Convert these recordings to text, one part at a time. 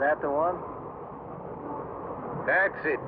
that the one? That's it.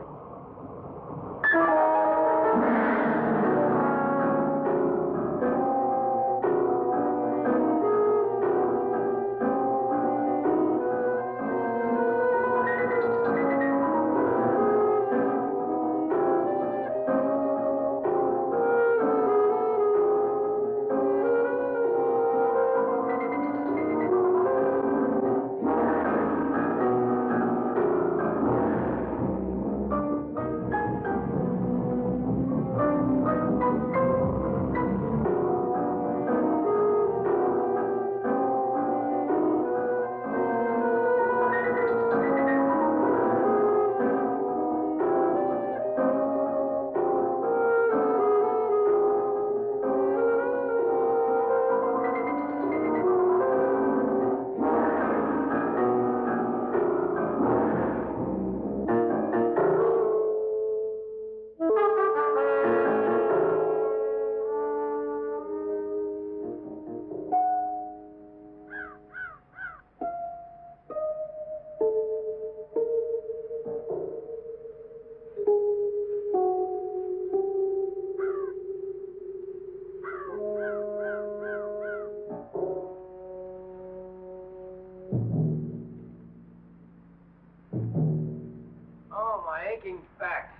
Back.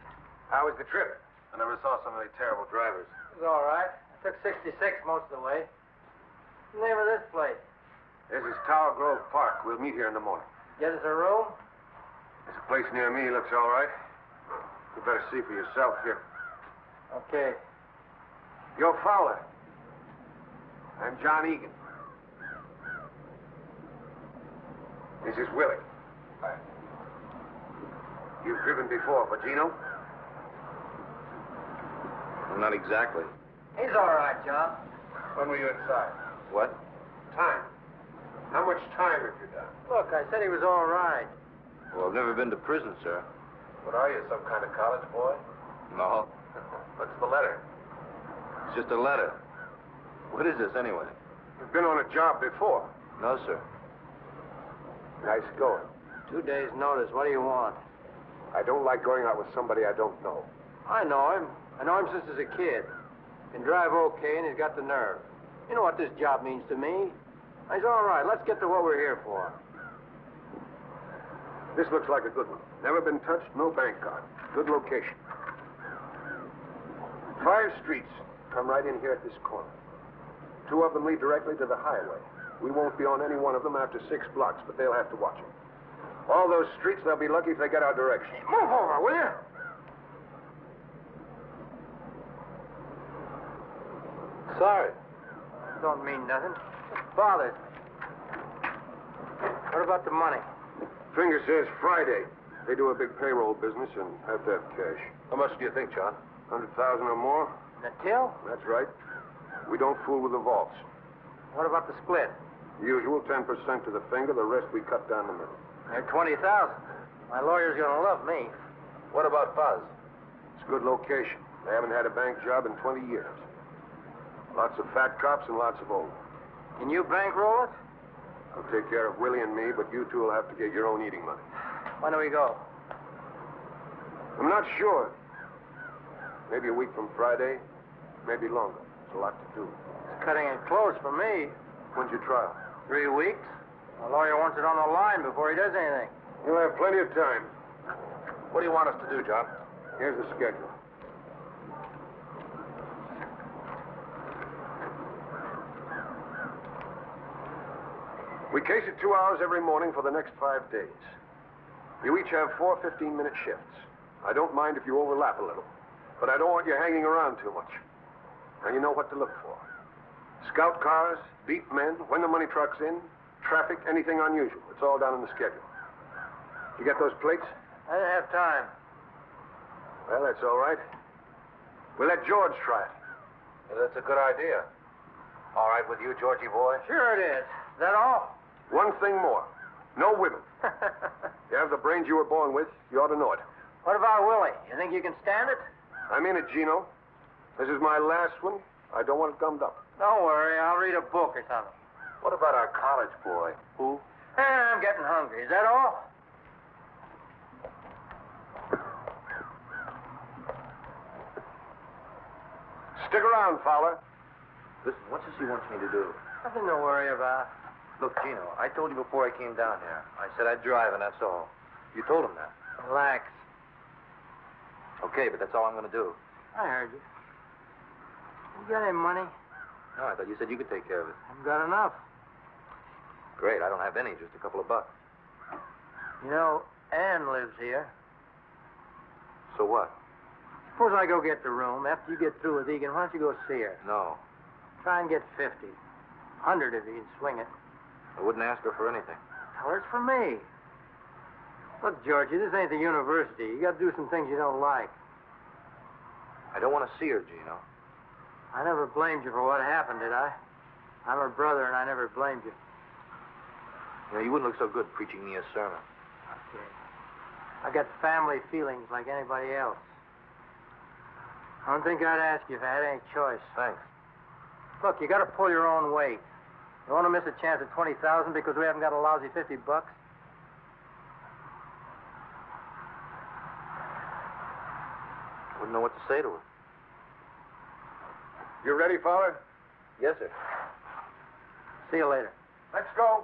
How was the trip? I never saw so many terrible drivers. It was all right. I took 66 most of the way. What's the name of this place? This is Tower Grove Park. We'll meet here in the morning. Get us a room? There's a place near me. Looks all right. You better see for yourself here. Okay. You're Fowler. I'm John Egan. This is Willie. Hi. You've driven before for Gino? Well, not exactly. He's all right, John. When were you inside? What? Time. How much time have you done? Look, I said he was all right. Well, I've never been to prison, sir. What are you, some kind of college boy? No. What's the letter? It's just a letter. What is this, anyway? You've been on a job before. No, sir. Nice going. 2 days' notice. What do you want? I don't like going out with somebody I don't know. I know him. I know him since he was a kid. Can drive okay, and he's got the nerve. You know what this job means to me. He's all right. Let's get to what we're here for. This looks like a good one. Never been touched, no bank card. Good location. 5 streets come right in here at this corner. 2 of them lead directly to the highway. We won't be on any one of them after 6 blocks, but they'll have to watch it. All those streets, they'll be lucky if they get our direction. Move over, will you? Sorry. Don't mean nothing. Just bothered me. What about the money? Finger says Friday. They do a big payroll business and have to have cash. How much do you think, John? 100,000 or more? The till? That's right. We don't fool with the vaults. What about the split? Usual 10% to the finger, the rest we cut down the middle. They're 20,000. My lawyer's gonna love me. What about Buzz? It's a good location. They haven't had a bank job in 20 years. Lots of fat cops and lots of old. Can you bankroll it? I'll take care of Willie and me, but you two will have to get your own eating money. When do we go? I'm not sure. Maybe a week from Friday, maybe longer. There's a lot to do. It's cutting it close for me. When's your trial? 3 weeks. My lawyer wants it on the line before he does anything. You'll have plenty of time. What do you want us to do, John? Here's the schedule. We case it 2 hours every morning for the next 5 days. You each have 4 15-minute shifts. I don't mind if you overlap a little, but I don't want you hanging around too much. Now you know what to look for. Scout cars, beat men, when the money truck's in, traffic, anything unusual. It's all down in the schedule. You get those plates? I didn't have time. Well, that's all right. We'll let George try it. Well, that's a good idea. All right with you, Georgie boy? Sure it is. Is that all? One thing more. No women. You have the brains you were born with. You ought to know it. What about Willie? You think you can stand it? I'm in it, Gino. This is my last one. I don't want it gummed up. Don't worry. I'll read a book or something. What about our college boy? Who? I'm getting hungry. Is that all? Stick around, Fowler. Listen, what's this he wants me to do? Nothing to worry about. Look, Gino, I told you before I came down here. I said I'd drive, and that's all. You told him that. Relax. Okay, but that's all I'm going to do. I heard you. You got any money? No, I thought you said you could take care of it. I've got enough. Great, I don't have any, just a couple of bucks. You know, Ann lives here. So what? Suppose I go get the room. After you get through with Egan, why don't you go see her? No, Try and get 50. 100 if you can swing it. I wouldn't ask her for anything. Tell her it's for me. Look, Georgie, this ain't the university. You got to do some things you don't like. I don't want to see her, Gino. I never blamed you for what happened, did I? I'm her brother, and I never blamed you. You know, you wouldn't look so good preaching me a sermon. Okay. I got family feelings like anybody else. I don't think I'd ask you if I had any choice. Thanks. Look, you got to pull your own weight. You want to miss a chance at 20,000 because we haven't got a lousy 50 bucks? Wouldn't know what to say to her. You ready, Fowler? Yes, sir. See you later. Let's go.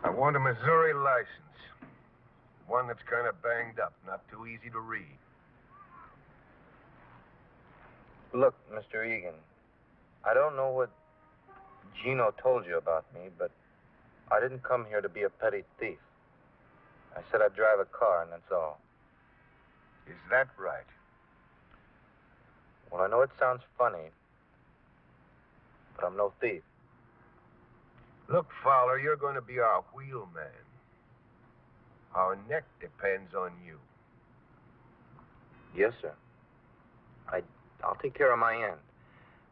I want a Missouri license. One that's kind of banged up, not too easy to read. Look, Mr. Egan, I don't know what Gino told you about me, but I didn't come here to be a petty thief. I said I'd drive a car, and that's all. Is that right? Well, I know it sounds funny, but I'm no thief. Look, Fowler, you're going to be our wheelman. Our neck depends on you. Yes, sir. I'll take care of my end.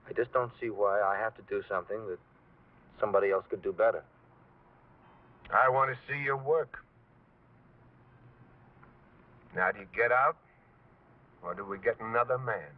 I just don't see why I have to do something that somebody else could do better. I want to see your work. Now, do you get out, or do we get another man?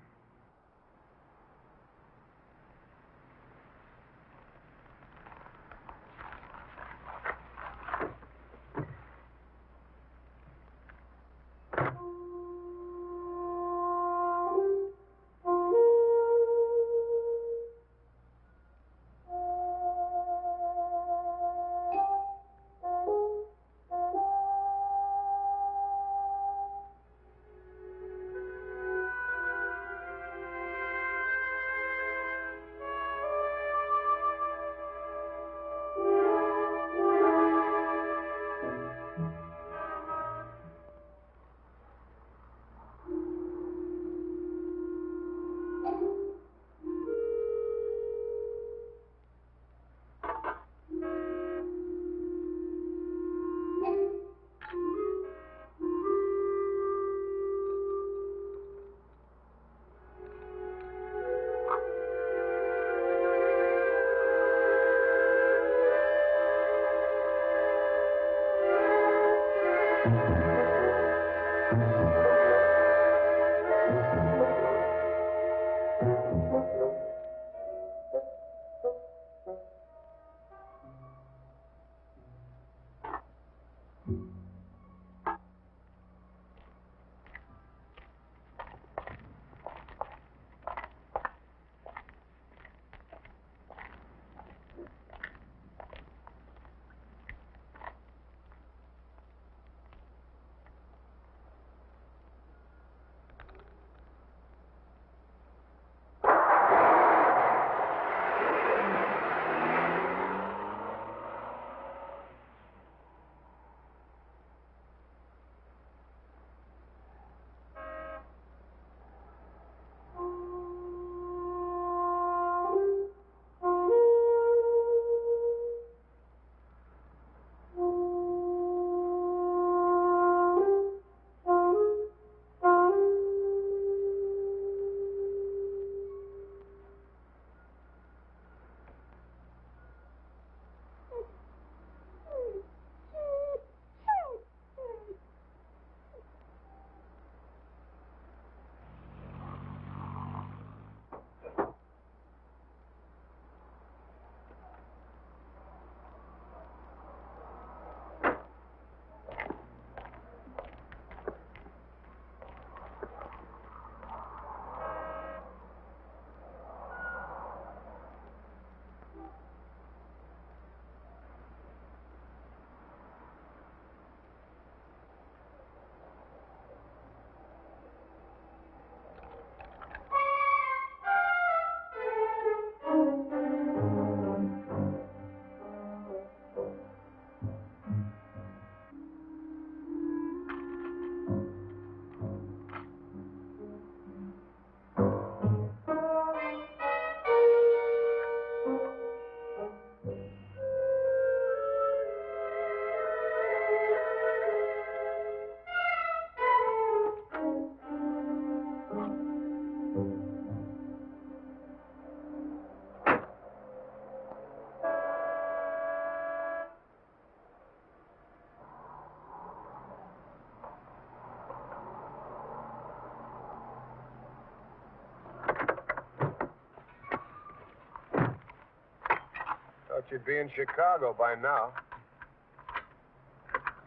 Should be in Chicago by now.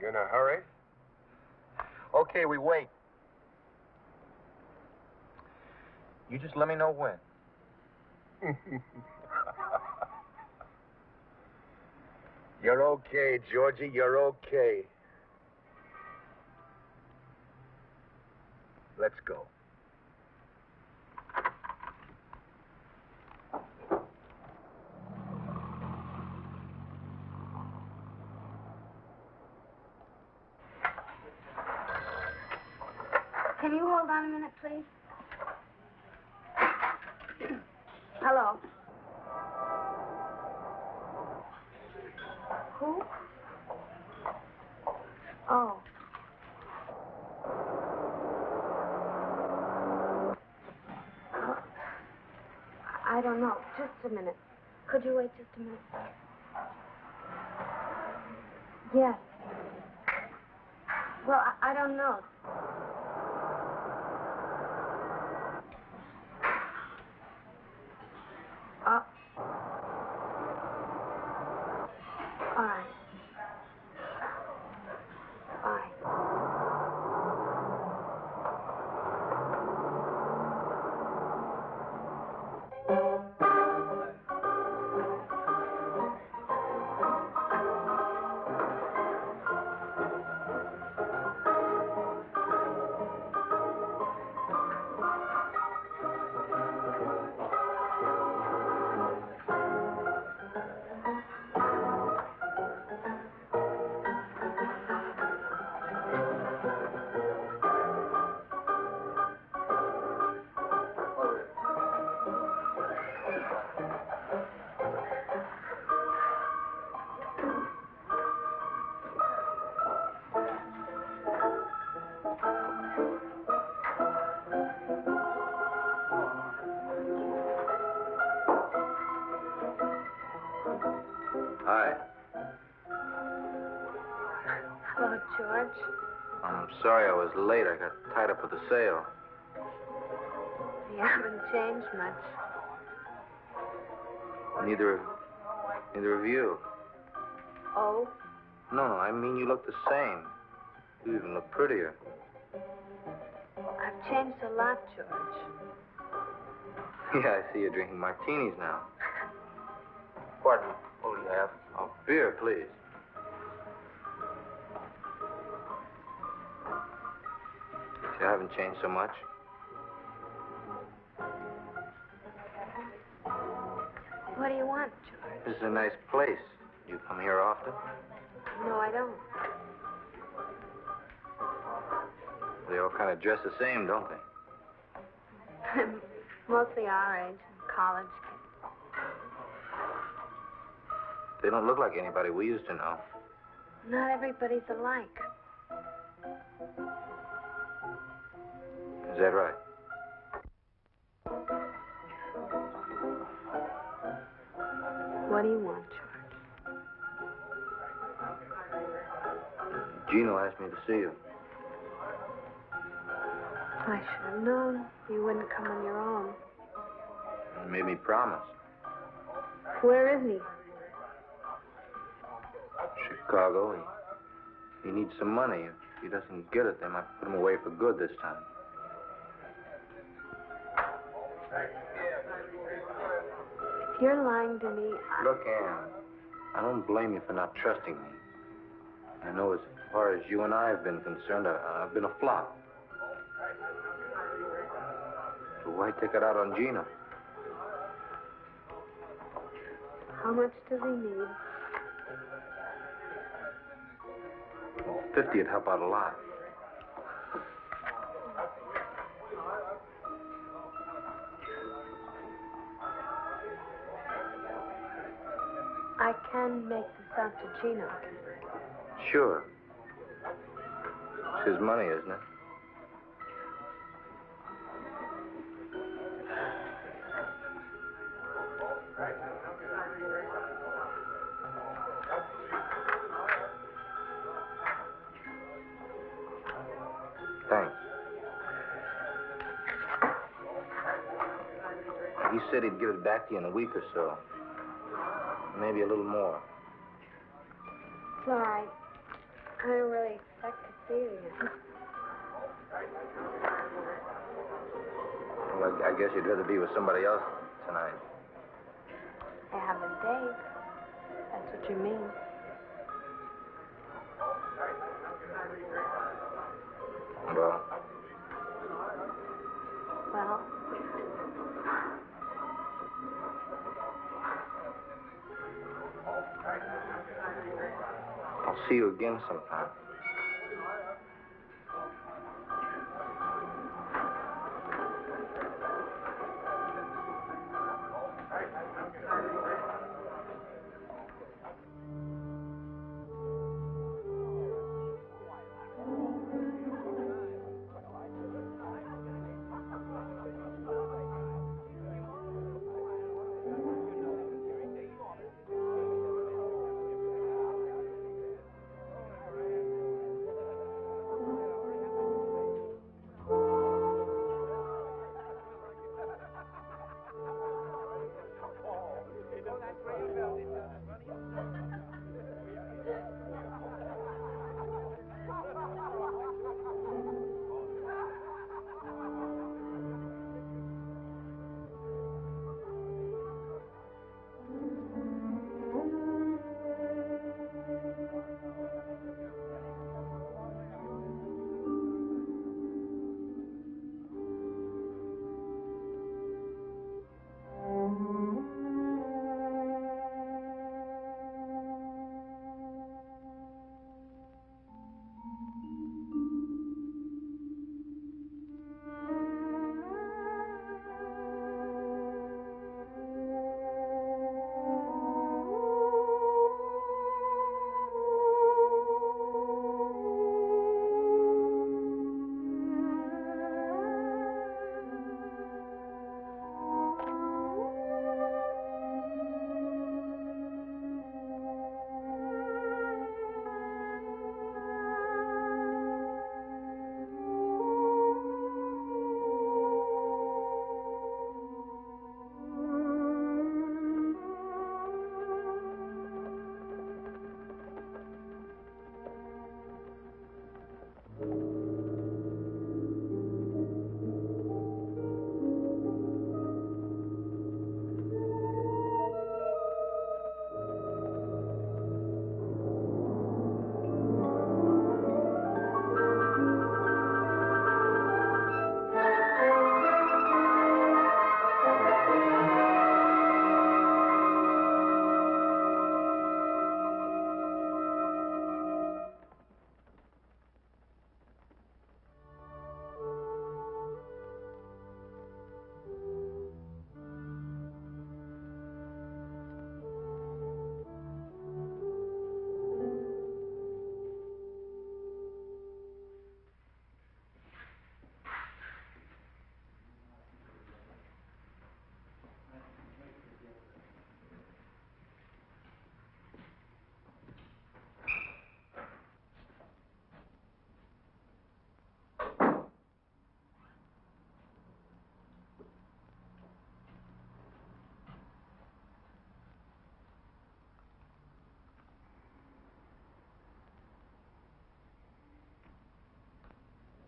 You in a hurry? Okay, we wait. You just let me know when. You're okay, Georgie. You're okay. Let's go. Can you hold on a minute, please? Hello. Who? Oh. I don't know. Just a minute. Could you wait just a minute? Yes. Well, I don't know. All right. Bye. Hi. Hello, George. I'm sorry I was late. I got tied up with the sale. You haven't changed much. Neither of you. Oh? No, I mean you look the same. You even look prettier. I've changed a lot, George. Yeah, I see you're drinking martinis now. Pardon me. What do you have? Oh, beer, please. You haven't changed so much. What do you want, George? This is a nice place. Do you come here often? No, I don't. They all kind of dress the same, don't they? Mostly our age, college. They don't look like anybody we used to know. Not everybody's alike. Is that right? What do you want, George? Gino asked me to see you. I should have known you wouldn't come on your own. He made me promise. Where is he? Chicago. He needs some money. If he doesn't get it, they might put him away for good this time. If you're lying to me, Look, Ann, I don't blame you for not trusting me. I know as far as you and I have been concerned, I've been a flop. So why take it out on Gino? how much does he need? Well, 50 would help out a lot. I can make this out to Gino. Sure. It's his money, isn't it? Thanks. He said he'd give it back to you in a week or so. Maybe a little more. It's all right. I don't really expect to see you again. Well, I guess you'd rather be with somebody else tonight. I have a date. That's what you mean. Well, Well, I'll see you again sometime.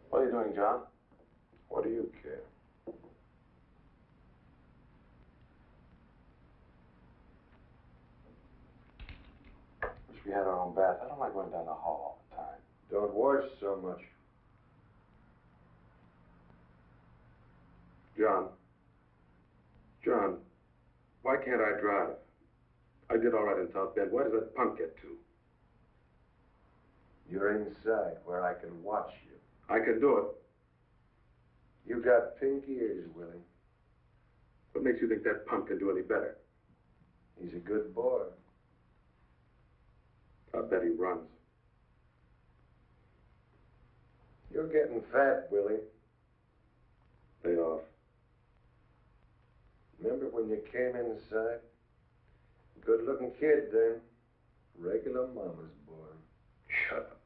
What are you doing, John? What do you care? Wish we had our own bath. I don't like going down the hall all the time. Don't wash so much. John, why can't I drive? I did all right in South Bend. Where does that punk get to? You're inside where I can watch you. I can do it. You got pink ears, Willie. What makes you think that punk can do any better? He's a good boy. I bet he runs. You're getting fat, Willie. Lay off. Remember when you came inside? Good-looking kid then. Regular mama's boy. Shut up.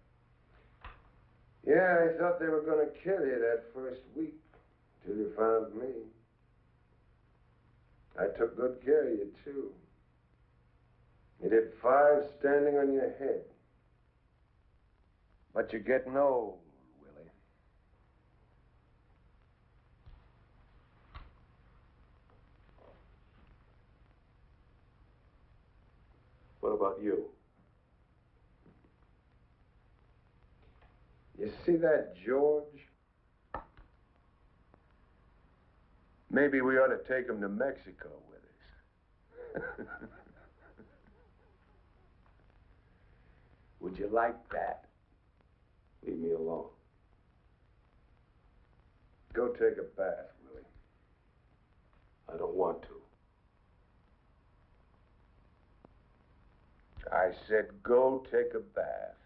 Yeah, I thought they were going to kill you that first week, till you found me. I took good care of you, too. You did 5 standing on your head. But you're getting old, Willie. What about you? You see that George? Maybe we ought to take him to Mexico with us. Would you like that? Leave me alone. Go take a bath, Willie. I don't want to. I said go take a bath.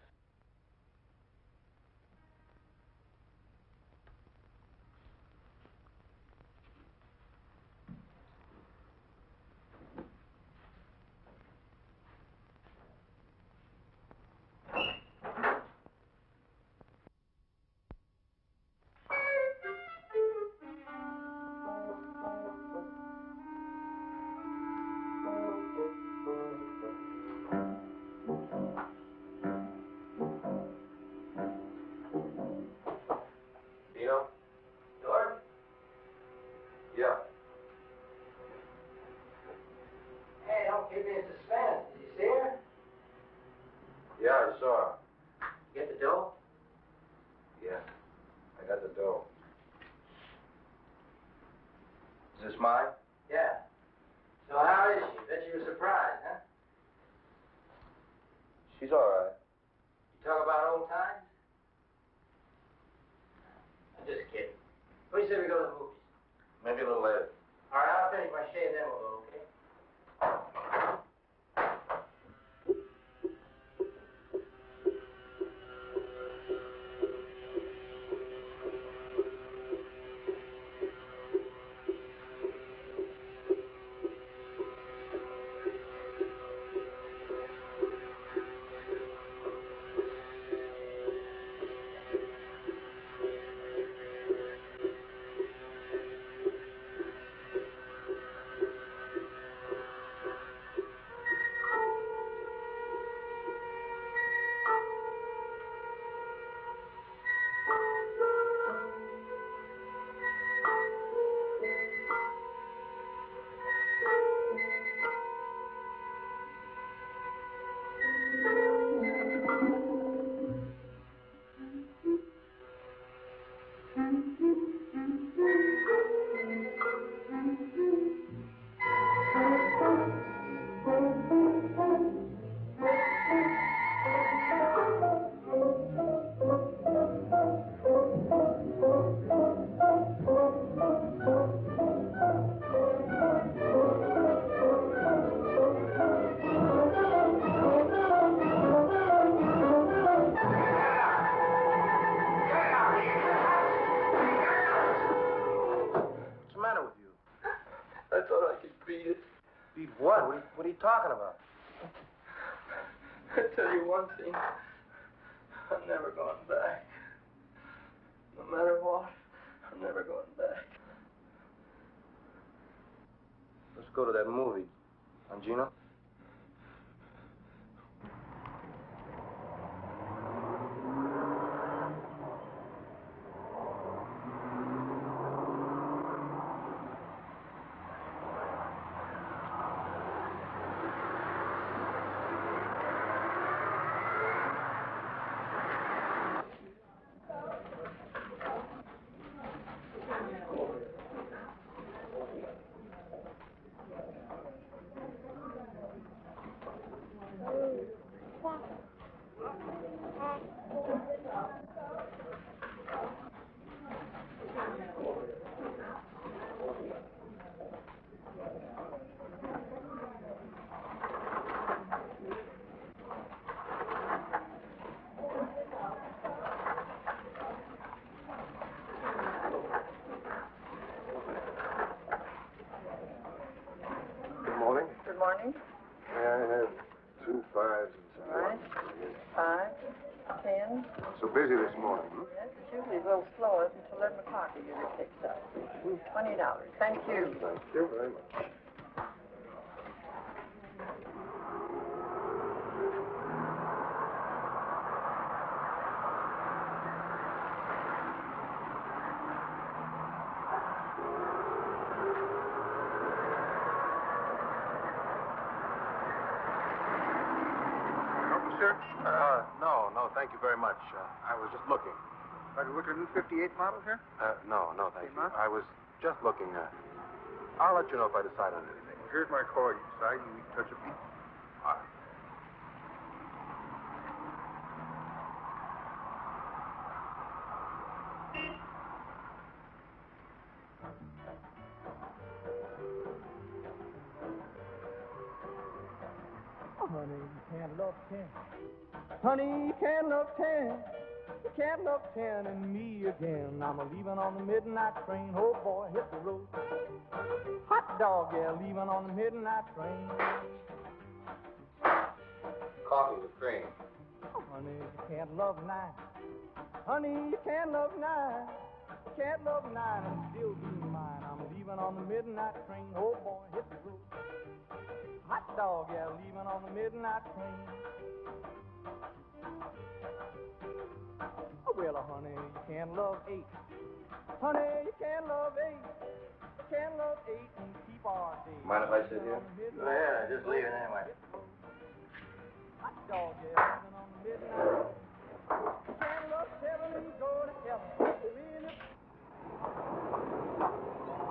Yeah, I saw her. Get the dough? Yeah, I got the dough. Is this mine? Yeah. So how is she? Bet you were surprised, huh? She's all right. You talk about old times? I'm just kidding. What do you say we go to the movies? Maybe a little later. All right, I'll finish my shave, then we'll go, okay? What are you talking about? I tell you one thing, I'm never going back. No matter what, I'm never going back. Let's go to that movie. Gino? Good morning. May I have 2 5s and some All right. 5, 10. So busy this morning, Yes, it's usually a little slower until 11 o'clock it usually picks up. $20. Thank you. Thank you very much. sir? No, thank you very much. I was just looking. Are you looking at a new 58 model here? No, thank you. not? I was just looking. I'll let you know if I decide on anything. Here's my card. You decide you need to touch a beat. All right. Honey, you can't love 10. Honey, you can't love 10. You can't love 10 and me again. I'm leaving on the midnight train. Oh boy, hit the road. Hot dog, yeah, leaving on the midnight train. Coffee with cream. Oh, honey, you can't love 9. Honey, you can't love 9. You can't love 9 and still be mine. I'm leaving on the midnight train. Oh boy, hit the road. Hot dog, yeah, leaving on the midnight train. Oh, well, honey, you can't love 8. Honey, you can't love 8. You can't love 8 and keep our day. Mind if I sit here? Oh, yeah, just leave it anyway. Hot dog, yeah, leaving on the midnight train. You can't love 7 and go to heaven. Really?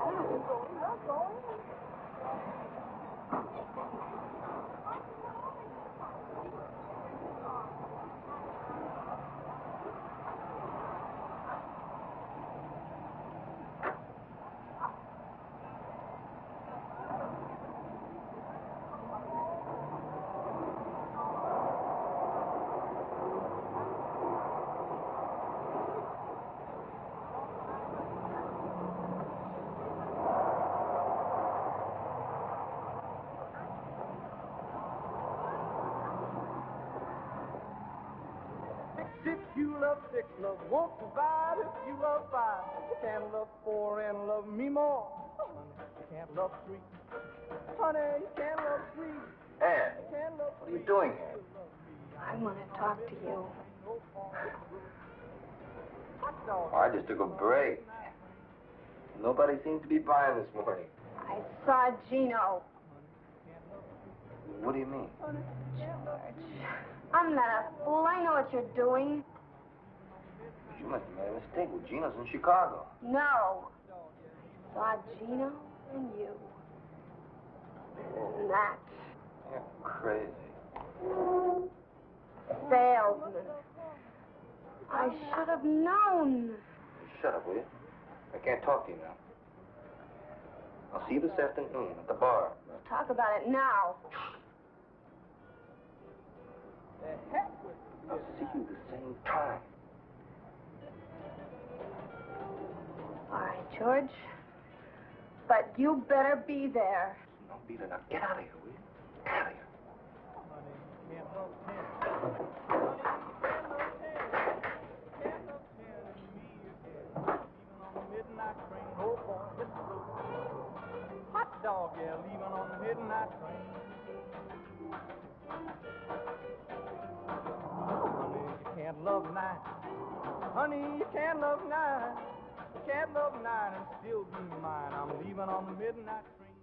I'm going. If you love 6, love won't survive. If you love 5, you can't love 4 and love me more. Honey, you can't love 3. Honey, you can't love 3. Ann, You can't love what are you doing here? I want to talk to you. Oh, I just took a break. Nobody seems to be buying this morning. I saw Gino. What do you mean? George, I'm not a fool. I know what you're doing. You must have made a mistake. Well, Gino's in Chicago. No. Saw Gino and you. And that You're crazy. salesman. I should have known. Shut up, will you? I can't talk to you now. I'll see you this afternoon at the bar. We'll talk about it now. I'll see you the same time. All right, George. But you better be there. No, Peter, now get out of here, will you? Get out of here. Hot dog, yeah, leaving on the midnight train. Honey, you can't love 9. Honey, you can't love 9. You can't love 9 and still be mine. I'm leaving on the midnight train.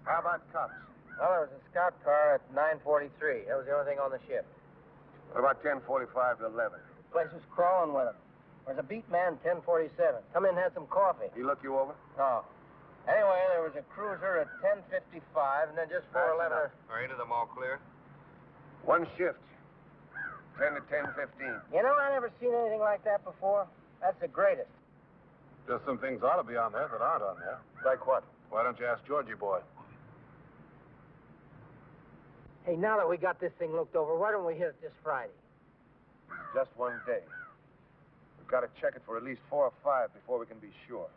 How about cops? Well, there was a scout car at 9:43. That was the only thing on the ship. What about 10:45 to 11? The place was crawling with them. There's a beat man, 10:47. Come in and have some coffee. He look you over? No. Anyway, there was a cruiser at 10:55, and then just 4:11. Are any of them all clear? One shift. 10 to 10:15. You know, I never seen anything like that before. That's the greatest. Just some things ought to be on there that aren't on there. Like what? Why don't you ask Georgie boy? Hey, now that we got this thing looked over, why don't we hit it this Friday? Just one day. We've got to check it for at least 4 or 5 before we can be sure.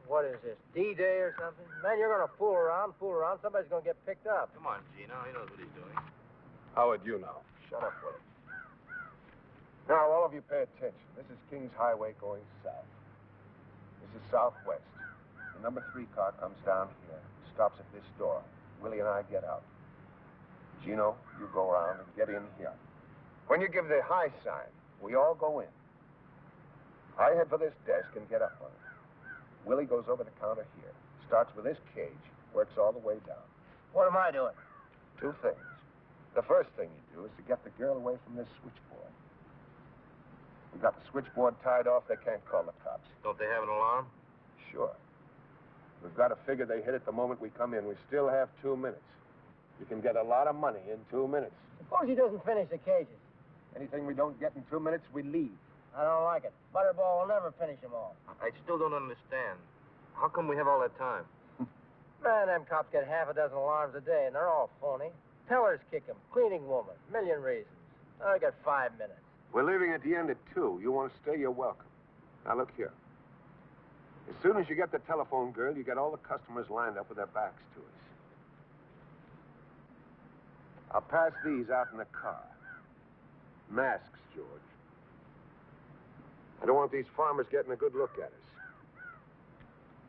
What is this, D-Day or something? Man, you're going to fool around. Somebody's going to get picked up. Come on, Gino. He knows what he's doing. How would you know? Shut up, Willie. Now, all of you pay attention. This is Kings Highway going south. This is southwest. The number 3 car comes down here, stops at this door. Willie and I get out. Gino, you go around and get in here. When you give the high sign, we all go in. I head for this desk and get up on it. Willie goes over the counter here, starts with this cage, works all the way down. What am I doing? 2 things. The first thing you do is to get the girl away from this switchboard. We got the switchboard tied off. They can't call the cops. Don't they have an alarm? Sure. We've got to figure they hit it the moment we come in. We still have 2 minutes. You can get a lot of money in 2 minutes. Suppose he doesn't finish the cages. Anything we don't get in 2 minutes, we leave. I don't like it. Butterball will never finish them all. I still don't understand. How come we have all that time? Man, them cops get half a dozen alarms a day, and they're all phony. Tellers kick 'em, cleaning woman, million reasons. I got 5 minutes. We're leaving at the end at 2. You want to stay, you're welcome. Now, look here. As soon as you get the telephone girl, you get all the customers lined up with their backs to us. I'll pass these out in the car. Masks, George. I don't want these farmers getting a good look at us.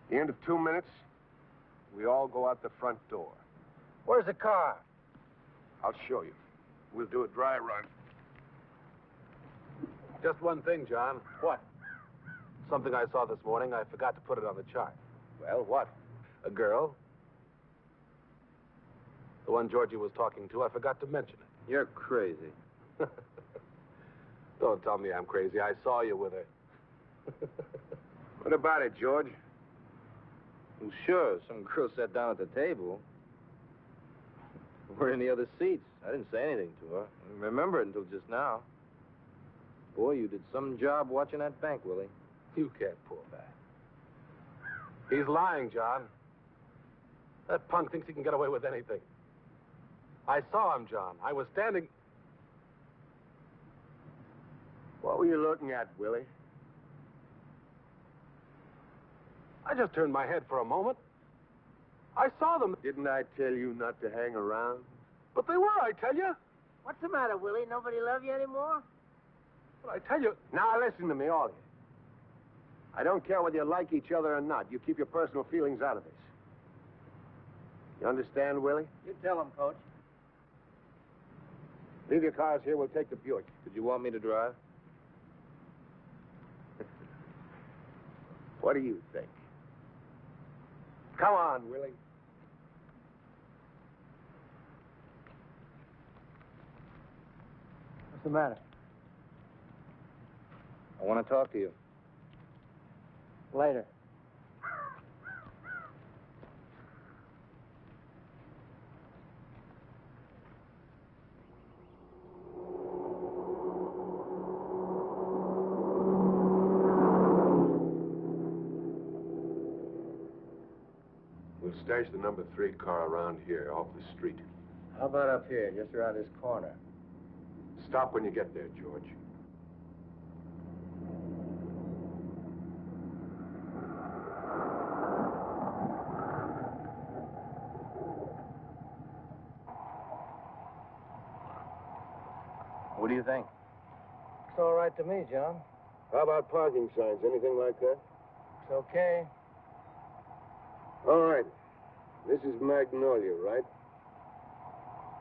At the end of 2 minutes, we all go out the front door. Where's the car? I'll show you. We'll do a dry run. Just one thing, John. What? Something I saw this morning. I forgot to put it on the chart. Well, what? A girl. The one Georgie was talking to. I forgot to mention it. You're crazy. Don't tell me I'm crazy. I saw you with her. What about it, George? Well, sure, some girl sat down at the table. We're in the other seats. I didn't say anything to her. I didn't remember it until just now. Boy, you did some job watching that bank, Willie. You can't pull that. He's lying, John. That punk thinks he can get away with anything. I saw him, John. I was standing... What were you looking at, Willie? I just turned my head for a moment. I saw them. Didn't I tell you not to hang around? But they were, I tell you. What's the matter, Willie? Nobody love you anymore? But I tell you... Now, listen to me, all of you. I don't care whether you like each other or not. You keep your personal feelings out of this. You understand, Willie? You tell him, Coach. Leave your cars here. We'll take the Buick. Did you want me to drive? What do you think? Come on, Willie. What's the matter? I want to talk to you. Later. We'll stash the number 3 car around here, off the street. How about up here, just around this corner? Stop when you get there, George. What do you think? It's all right to me, John. How about parking signs? Anything like that? It's okay. All right. This is Magnolia, right?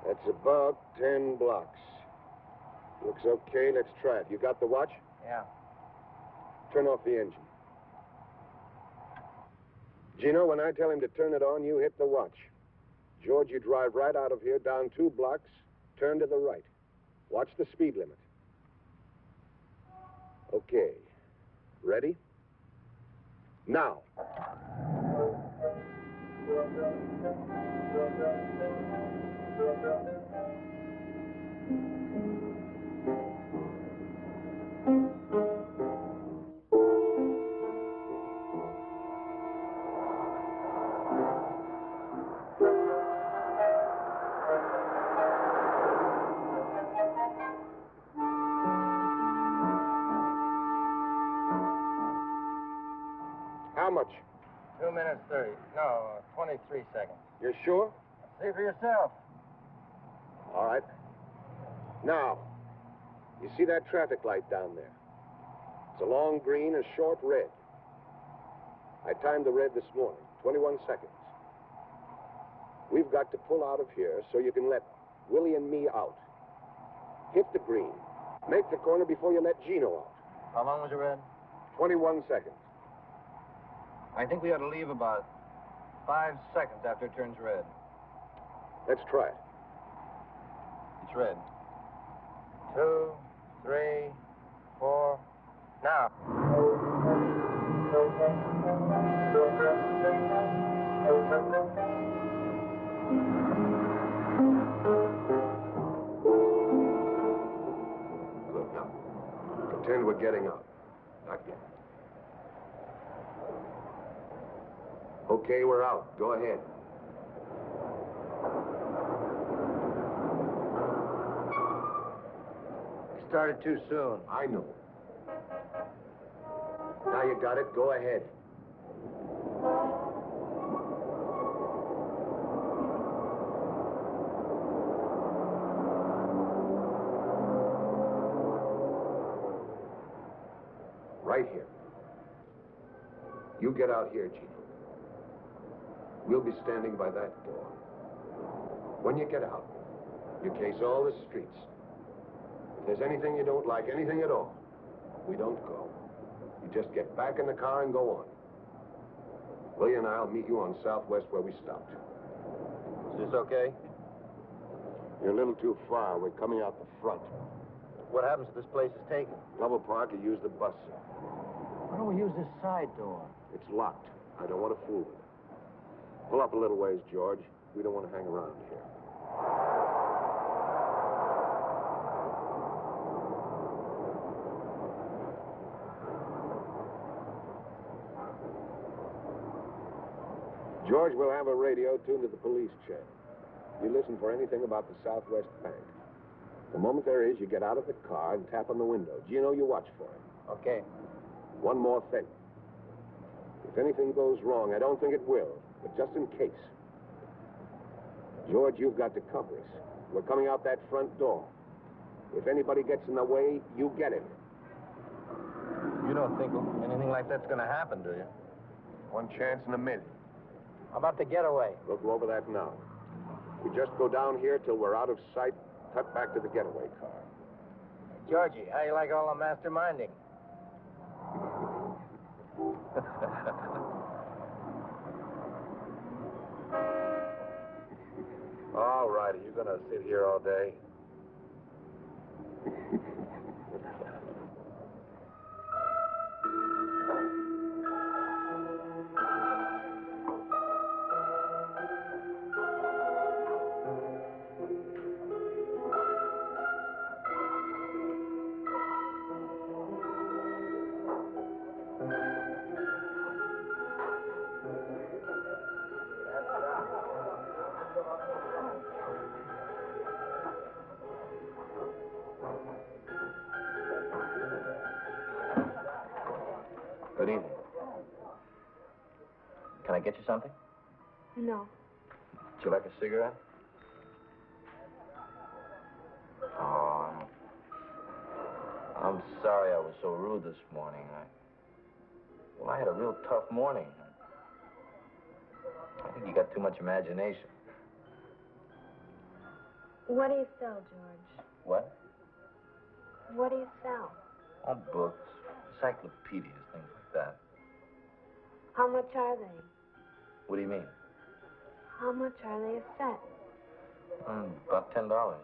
That's about 10 blocks. Looks okay. Let's try it. You got the watch? Yeah. Turn off the engine. Gino, when I tell him to turn it on, you hit the watch. George, you drive right out of here, down 2 blocks, turn to the right. Watch the speed limit. Okay. Ready? Now. How much? 2 minutes 30. No, 23 seconds. You're sure? See for yourself. All right. Now, you see that traffic light down there? It's a long green and short red. I timed the red this morning, 21 seconds. We've got to pull out of here so you can let Willie and me out. Hit the green. Make the corner before you let Gino out. How long was it red? 21 seconds. I think we ought to leave about 5 seconds after it turns red. Let's try it. it's red. 2, 3, 4, now. Look, now. Pretend we're getting out. Not yet. Okay, we're out. Go ahead. Started too soon. I know. Now you got it. Go ahead. Right here. You get out here, Gino. We'll be standing by that door. When you get out, you case all the streets. If there's anything you don't like, anything at all, we don't go. You just get back in the car and go on. Willie and I'll meet you on Southwest where we stopped. Is this okay? You're a little too far. We're coming out the front. What happens if this place is taken? Double park, you use the bus. Why don't we use this side door? It's locked. I don't want to fool with it. Pull up a little ways, George. We don't want to hang around here. George will have a radio tuned to the police channel. You listen for anything about the Southwest Bank. The moment there is, you get out of the car and tap on the window. Gino, you watch for it. Okay. One more thing. If anything goes wrong, I don't think it will, but just in case. George, you've got to cover us. We're coming out that front door. If anybody gets in the way, you get him. You don't think anything like that's going to happen, do you? One chance in a million. How about the getaway? We'll go over that now. We just go down here till we're out of sight, cut back to the getaway car. Georgie, how you like all the masterminding? All righty, you're going to sit here all day? Good evening. Can I get you something? No. Would you like a cigarette? Oh, I'm sorry I was so rude this morning. I had a real tough morning. I think you got too much imagination. What do you sell, George? What? What do you sell? All books, encyclopedias, things like that. How much are they? What do you mean? How much are they a set? About $10.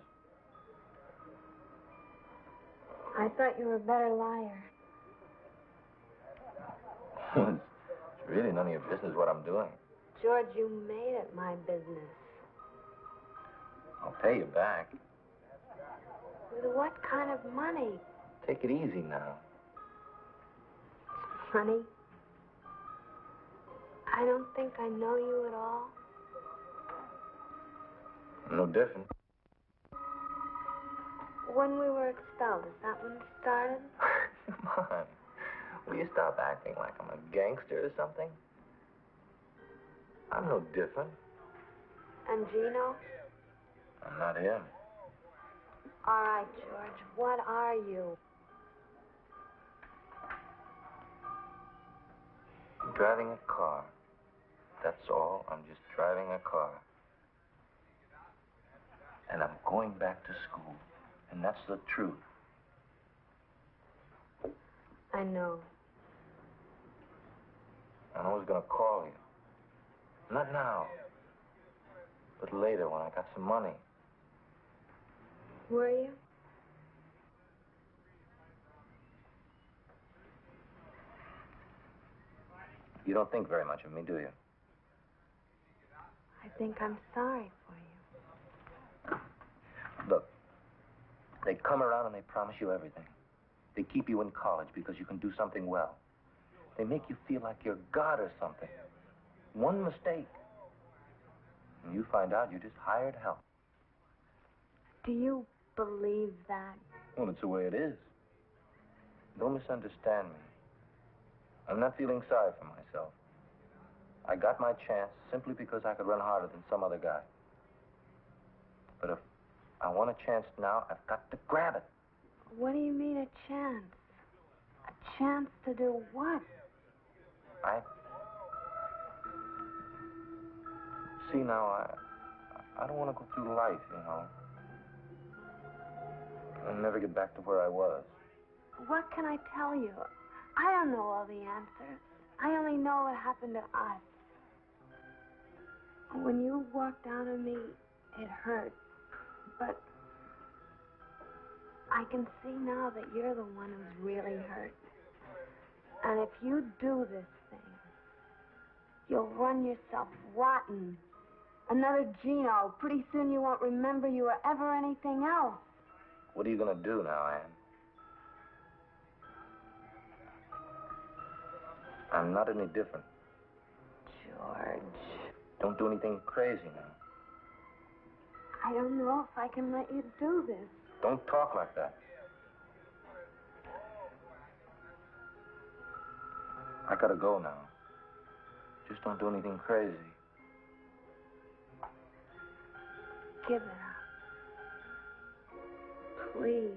I thought you were a better liar. It's really none of your business what I'm doing. George, you made it my business. I'll pay you back. With what kind of money? Take it easy now. Money? I don't think I know you at all. I'm no different. When we were expelled, is that when it started? Come on. Will you stop acting like I'm a gangster or something? I'm no different. And Gino? I'm not him. All right, George, what are you? I'm driving a car. That's all. I'm just driving a car. And I'm going back to school. And that's the truth. I know. I was going to call you. Not now. But later when I got some money. Were you? You don't think very much of me, do you? I think I'm sorry for you. Look, they come around and they promise you everything. They keep you in college because you can do something well. They make you feel like you're God or something. One mistake, and you find out you just hired help. Do you believe that? Well, it's the way it is. Don't misunderstand me. I'm not feeling sorry for myself. I got my chance simply because I could run harder than some other guy. But if I want a chance now, I've got to grab it. What do you mean a chance? A chance to do what? See, now, I don't want to go through life, you know, and never get back to where I was. What can I tell you? I don't know all the answers. I only know what happened to us. When you walked out on me, it hurt. But I can see now that you're the one who's really hurt. And if you do this thing, you'll run yourself rotten. Another Gino. Pretty soon you won't remember you were ever anything else. What are you going to do now, Ann? I'm not any different. George. Don't do anything crazy now. I don't know if I can let you do this. Don't talk like that. I gotta go now. Just don't do anything crazy. Give it up. Please.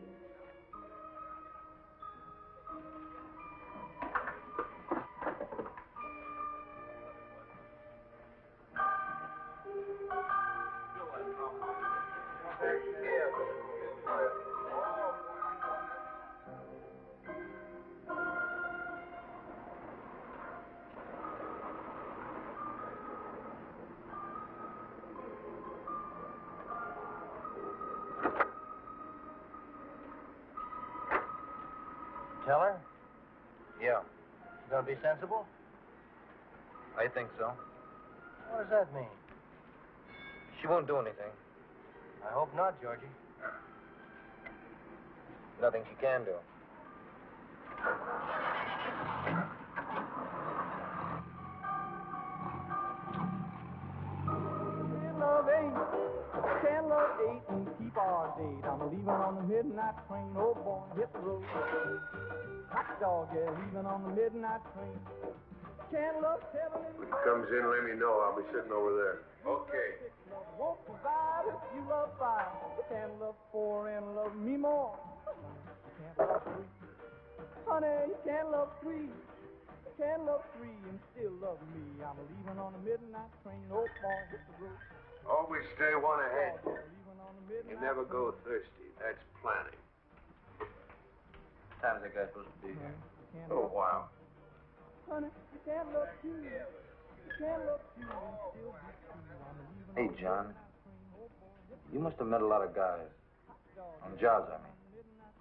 Tell her? Yeah, You gonna be sensible? I think so. What does that mean? She won't do anything. I hope not, Georgie. Nothing she can do. Can't love eight, can't love eight and keep our date. I'm leaving on the midnight train, oh boy, hit the road. Hot dog, yeah, leaving on the midnight train. Can't love seven and When he comes in, let me know. I'll be sitting over there. Okay. won't survive if you love five. Can't love four and love me more. Can't love three, honey, you can't love three. Can't love three and still love me. I'm leaving on the midnight train, oh boy, hit the road. Always stay one ahead. Leaving on the midnight You never go thirsty. That's planning. What time is that guy supposed to be here? Can't Oh, love wow. honey, you can't love two. You can't love two and still be true. I'm leaving Hey, on the John. midnight train, oh boy, hit You must have met a lot of guys. On jobs, I mean.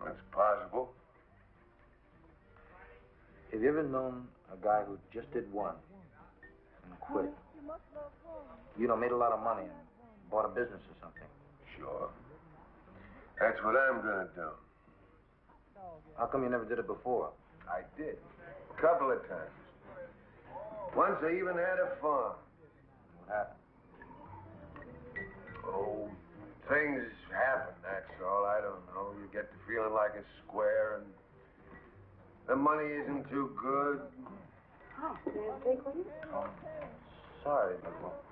That's possible. Have you ever known a guy who just did one and quit? You know, made a lot of money and bought a business or something. Sure. That's what I'm gonna do. How come you never did it before? I did. A couple of times. Once I even had a farm. What happened? Oh, things happen, that's all. I don't know. You get to feeling like a square and the money isn't too good. Hi, may I speak with you? Sorry, but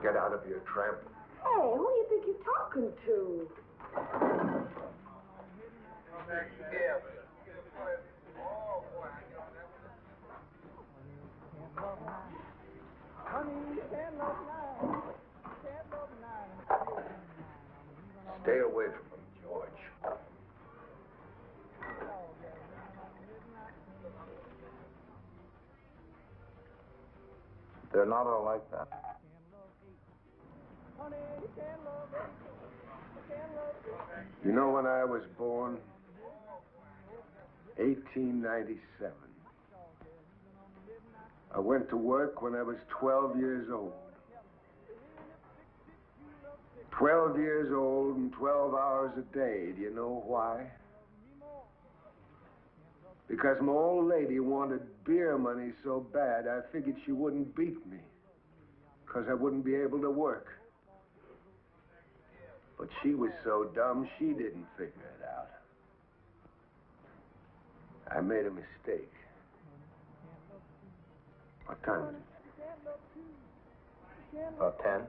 Get out of here, tramp. Hey, who do you think you're talking to? honey, you can't love nine. You can't love nine and still be mine. Stay away from him, George. they're not all like that. Honey, you can't love eight. You You know when I was born? 1897. I went to work when I was 12 years old. 12 years old and 12 hours a day. Do you know why? Because my old lady wanted beer money so bad, I figured she wouldn't beat me. Because I wouldn't be able to work. But she was so dumb, she didn't figure it out. I made a mistake. What time is it? About 10.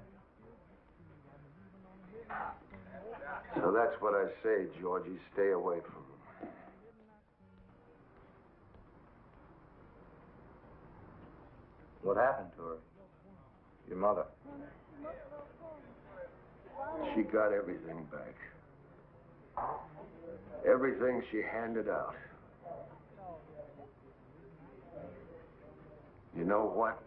So that's what I say, Georgie. Stay away from them. What happened to her? Your mother? She got everything back. Everything she handed out. You know what?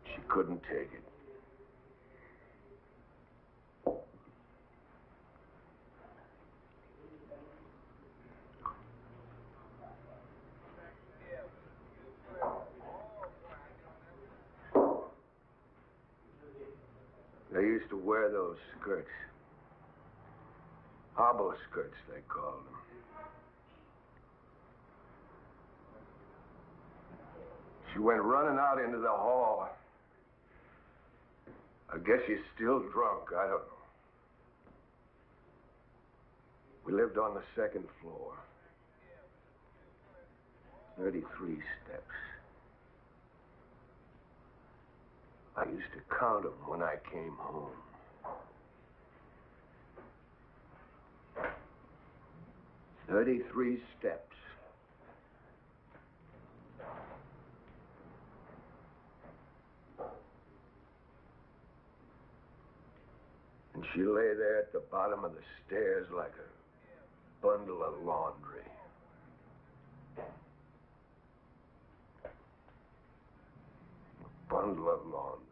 She couldn't take it. They used to wear those skirts. Hobble skirts, they called them. She went running out into the hall. I guess she's still drunk. I don't know. We lived on the second floor. 33 steps. I used to count them when I came home. "33 steps. And she lay there at the bottom of the stairs like a bundle of laundry. A bundle of laundry.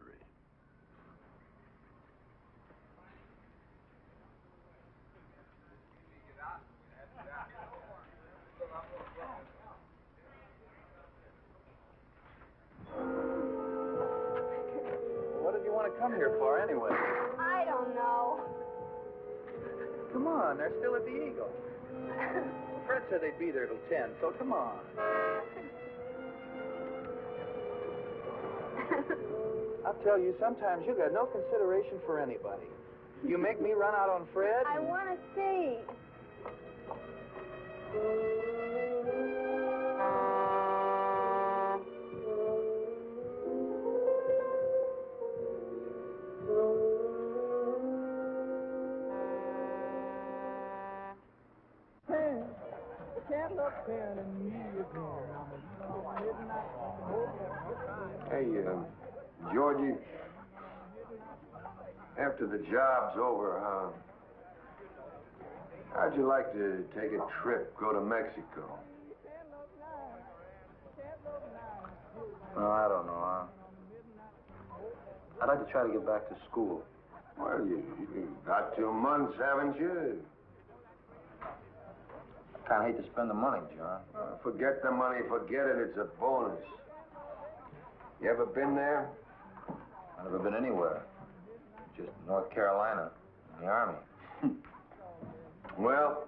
What did you want to come here for, anyway? I don't know. Come on, they're still at the Eagle. Fred said they'd be there till 10, so come on. I'll tell you, sometimes you got no consideration for anybody. You make me run out on Fred. I want to see. Hey, Georgie, after the job's over, how'd you like to take a trip, go to Mexico? Oh, I don't know. I'd like to try to get back to school. Well, you got 2 months, haven't you? I kind of hate to spend the money, John. Forget the money, forget it. It's a bonus. You ever been there? I've never been anywhere. Just North Carolina, in the Army. Well,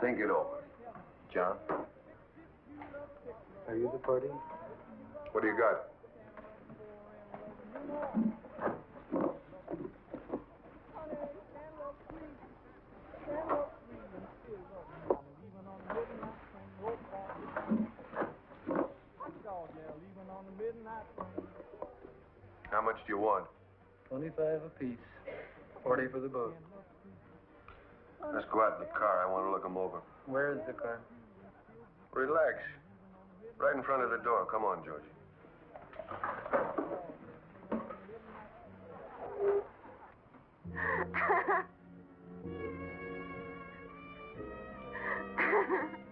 think it over. John? Are you the party? What do you got? How much do you want? 25 apiece. 40 for the boat. Let's go out in the car. I want to look them over. Where is the car? Relax. Right in front of the door. Come on, Georgie.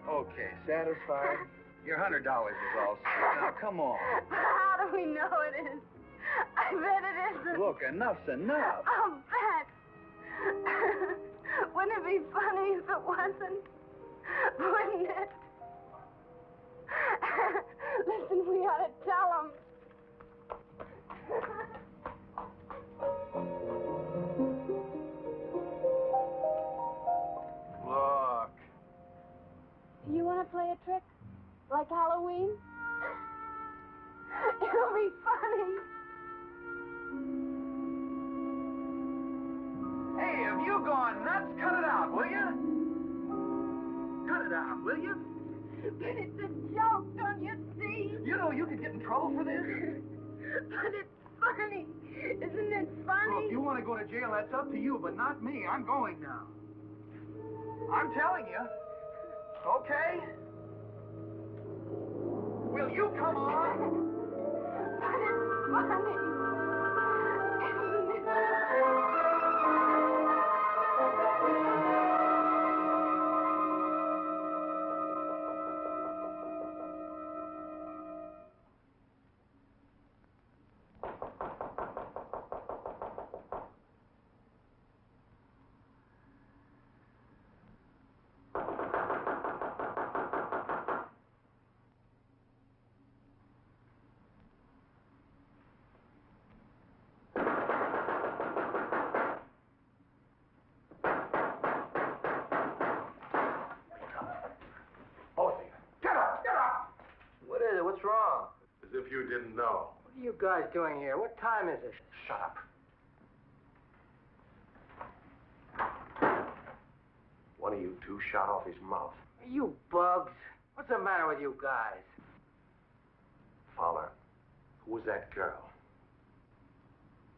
Okay, satisfied? Your $100 is all set. Now, come on. How do we know it is? I bet it isn't. Look, enough's enough. I'll bet. Wouldn't it be funny if it wasn't? Wouldn't it? Listen, we ought to tell him. Look. You want to play a trick? Like Halloween? It'll be funny. Hey, have you gone nuts? Cut it out, will you? Cut it out, will you? But it's a joke, don't you see? You know you could get in trouble for this. But it's funny. Isn't it funny? Well, if you want to go to jail, that's up to you, but not me. I'm going now. I'm telling you. Okay? Will you come on? But it's funny. Isn't it? What is it? What's wrong? As if you didn't know. What are you guys doing here? What time is it? Shut up. One of you two shot off his mouth. Are you bugs? What's the matter with you guys? Fowler, who was that girl?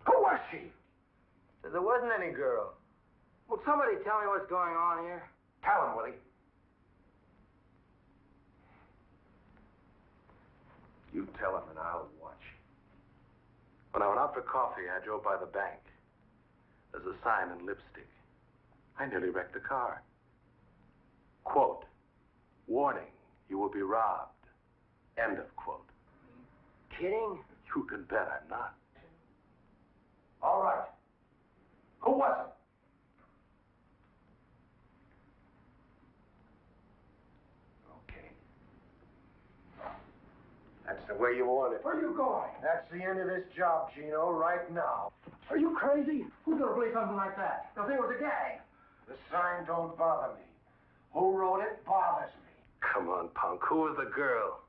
Who was she? There wasn't any girl. Will somebody tell me what's going on here? Tell him, Willie. You tell him and I'll watch. When I went out for coffee, I drove by the bank. There's a sign in lipstick. I nearly wrecked the car. Quote, warning, you will be robbed. End of quote. Kidding? You can bet I'm not. All right. Who was it? Okay. That's the way you want it. Where are you going? That's the end of this job, Gino, right now. Are you crazy? Who's gonna believe something like that? They'll think it was a gang. The sign don't bother me. Who wrote it bothers me. Come on, punk. Who was the girl?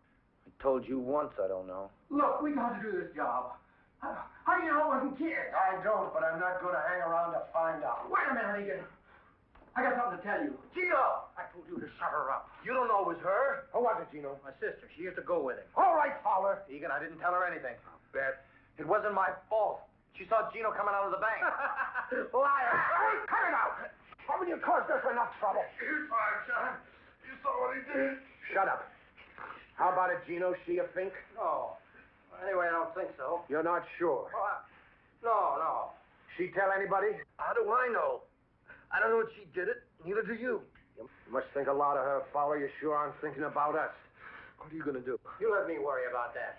I told you once I don't know. Look, we got to do this job. How do you know it wasn't kids? I don't, but I'm not going to hang around to find out. Wait a minute, Egan. I got something to tell you. Gino! I told you to shut her up. You don't know it was her? Who was it, Gino? My sister. She used to go with him. All right, Fowler. Egan, I didn't tell her anything. I'll bet. It wasn't my fault. She saw Gino coming out of the bank. Liar. Hey, cut it out. Haven't you caused us enough trouble? You're fine, John. You saw what he did. Shut up. How about it, Gino? She a fink? No. Anyway, I don't think so. You're not sure. No. She tell anybody? How do I know? I don't know if she did it. Neither do you. You must think a lot of her, Fowler. You sure aren't thinking about us. What are you going to do? You let me worry about that.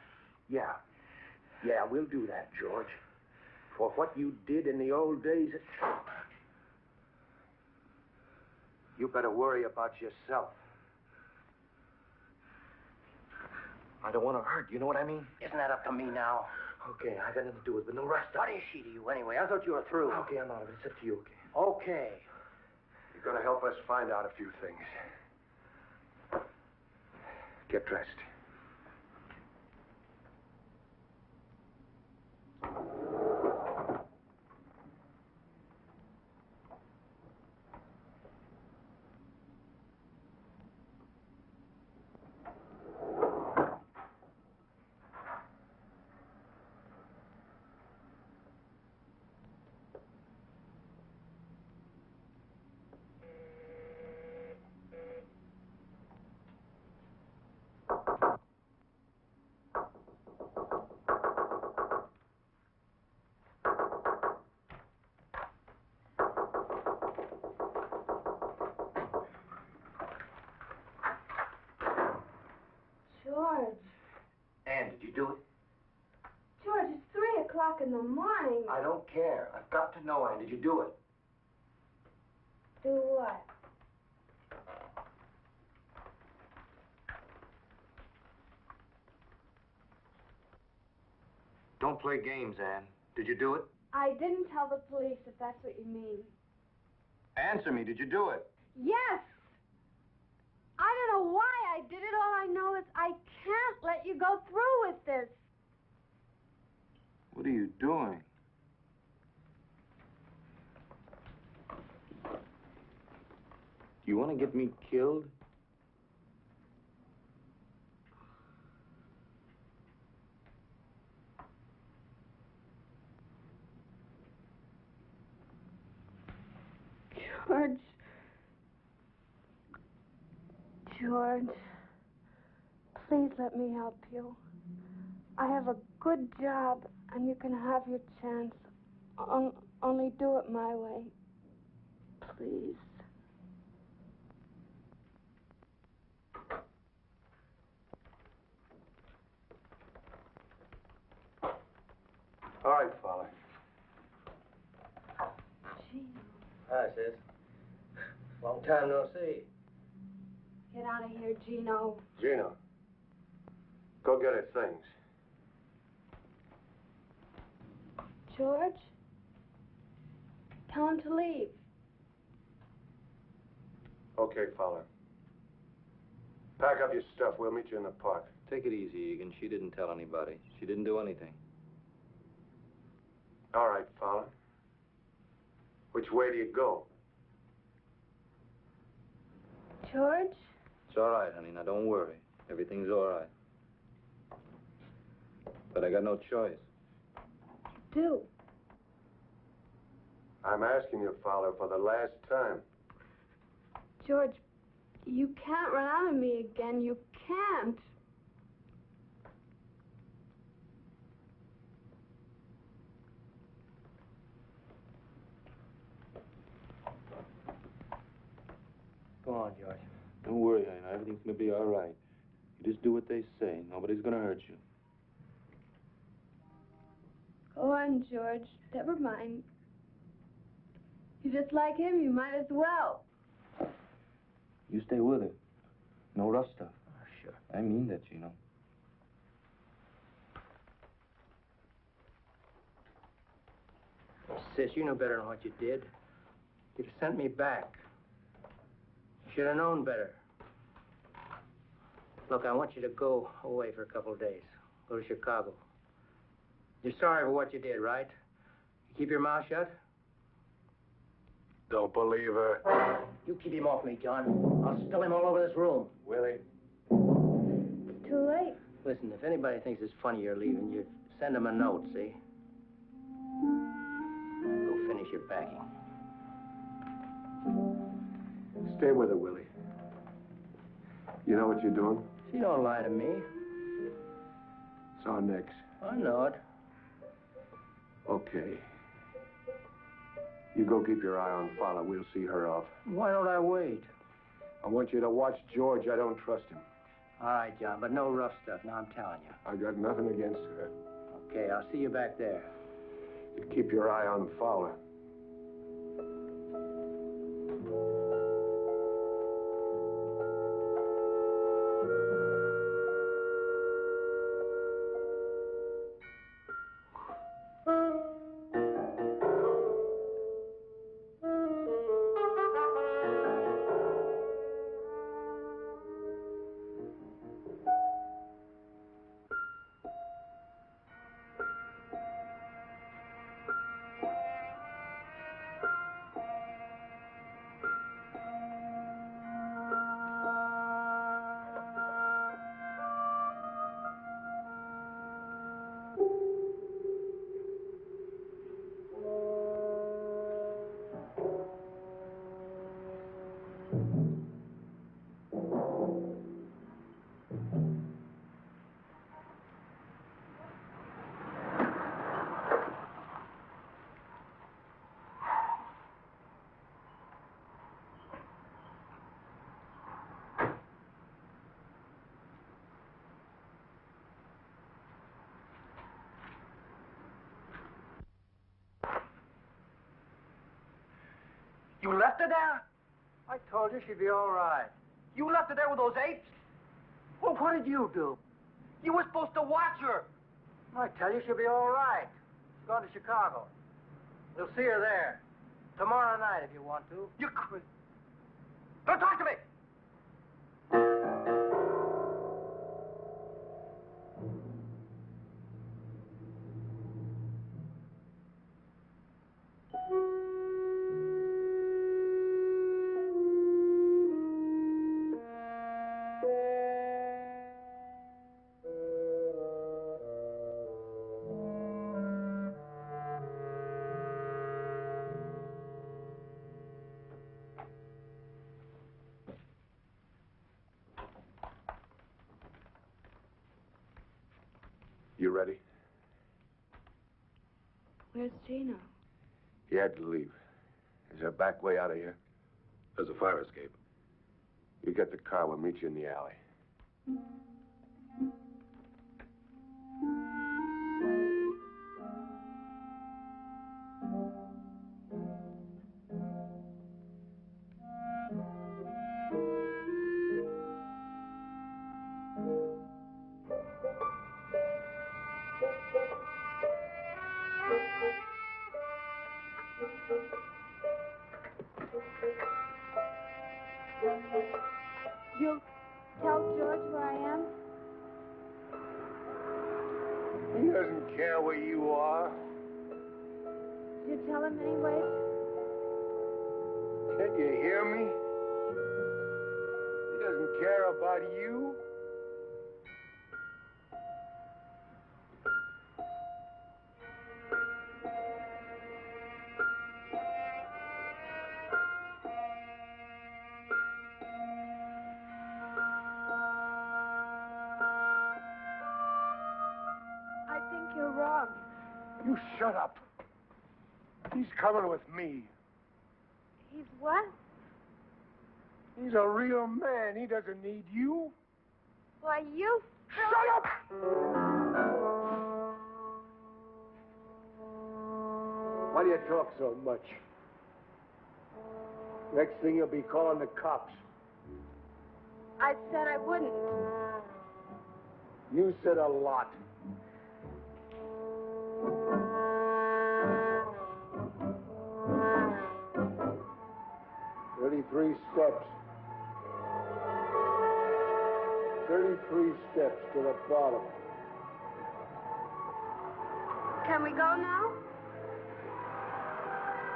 Yeah, we'll do that, George. For what you did in the old days, you better worry about yourself. I don't want to hurt. You know what I mean? Isn't that up to me now? Okay, I got nothing to do with it, but no rest. What is she to you anyway? I thought you were through. Okay, I'm out of it. It's up to you, okay? Okay. You're going to help us find out a few things. Get dressed. in the morning. I don't care. I've got to know, Ann. Did you do it? Do what? Don't play games, Ann. Did you do it? I didn't tell the police, if that's what you mean. Answer me. Did you do it? Yes! I don't know why I did it. All I know is I can't let you go through with this. What are you doing? You want to get me killed? George. George. Please let me help you. I have a good job, and you can have your chance. Only do it my way. Please. All right, Fowler. Gino. Hi, sis. Long time no see. Get out of here, Gino. Gino, go get her things. George? Tell him to leave. Okay, Fowler. Pack up your stuff. We'll meet you in the park. Take it easy, Egan. She didn't tell anybody. She didn't do anything. All right, Fowler. Which way do you go? George? It's all right, honey. Now, don't worry. Everything's all right. But I got no choice. Do. I'm asking you, Fowler, for the last time. George, you can't run out of me again. You can't. Go on, George. Don't worry, honey. Now, everything's going to be all right. You just do what they say. Nobody's going to hurt you. Go on, George. Never mind. You just like him, you might as well. You stay with her. No rough stuff. Oh, sure. I mean that, you know. Sis, you know better than what you did. You'd have sent me back. You should have known better. Look, I want you to go away for a couple of days. Go to Chicago. You're sorry for what you did, right? You keep your mouth shut? Don't believe her. You keep him off me, John. I'll spill him all over this room. Willie. It's too late. Listen, if anybody thinks it's funny you're leaving, you send them a note, see? Go finish your packing. Stay with her, Willie. You know what you're doing? She don't lie to me. It's our necks. I know it. Okay. You go keep your eye on Fowler. We'll see her off. Why don't I wait? I want you to watch George. I don't trust him. All right, John, but no rough stuff. Now I'm telling you. I got nothing against her. Okay, I'll see you back there. You keep your eye on Fowler. You left her there? I told you she'd be all right. You left her there with those apes? Well, what did you do? You were supposed to watch her. I tell you she'll be all right. She's gone to Chicago. You'll see her there. Tomorrow night if you want to. You quit. Don't talk to me! You ready? Where's Gino? He had to leave. Is there a back way out of here? There's a fire escape. You get the car, we'll meet you in the alley. You'll tell George where I am? He doesn't care where you are. You tell him anyway? Can't you hear me? He doesn't care about you. I think you're wrong. You shut up. He's coming with me. He's what? He's a real man. He doesn't need you. Why, you... Shut up! Why do you talk so much? Next thing you'll be calling the cops. I said I wouldn't. You said a lot. "33 steps. 33 steps to the bottom." Can we go now?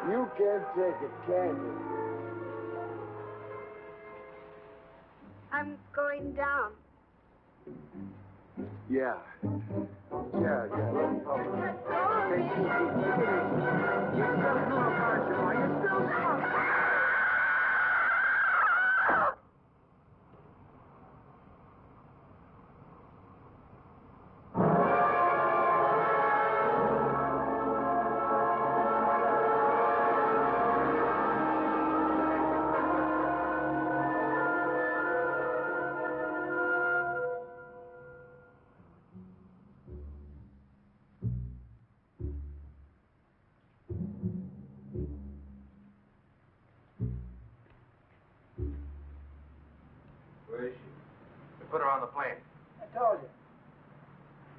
You can't take it, can you? I'm going down. Yeah. Yeah. Let go of Take me. it easy. You still do a martial law. You still do. Where is she? We put her on the plane. I told you.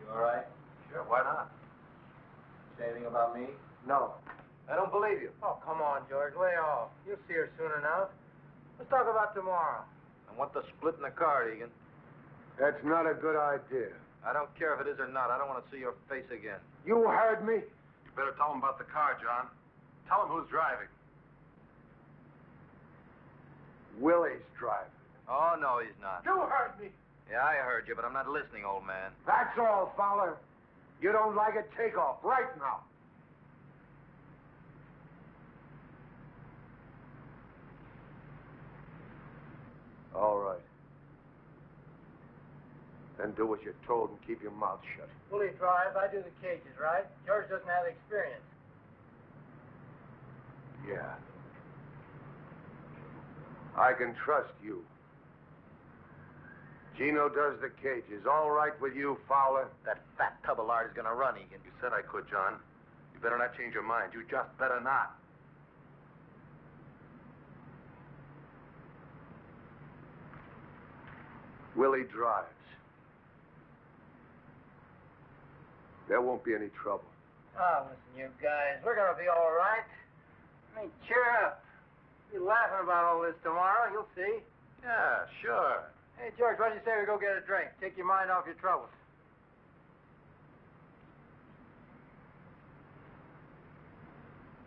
You all right? Sure, why not? Say anything about me? No. I don't believe you. Oh, come on, George. Lay off. You'll see her soon enough. Let's talk about tomorrow. I want the split in the car, Egan. That's not a good idea. I don't care if it is or not. I don't want to see your face again. You heard me. You better tell him about the car, John. Tell him who's driving. Willie's driving. Oh, no, he's not. You heard me. Yeah, I heard you, but I'm not listening, old man. That's all, Fowler. You don't like it, take off right now. All right. Then do what you're told and keep your mouth shut. Willie drives. I do the cages, right? George doesn't have the experience. Yeah. I can trust you. Gino does the cages. All right with you, Fowler? That fat tub of lard is going to run, Egan. You said I could, John. You better not change your mind. You just better not. Willie drives. There won't be any trouble. Oh, listen, you guys, we're gonna be all right. I mean, cheer up. You're laughing about all this tomorrow, you'll see. Yeah, sure. Hey, George, why don't you say we go get a drink? Take your mind off your troubles.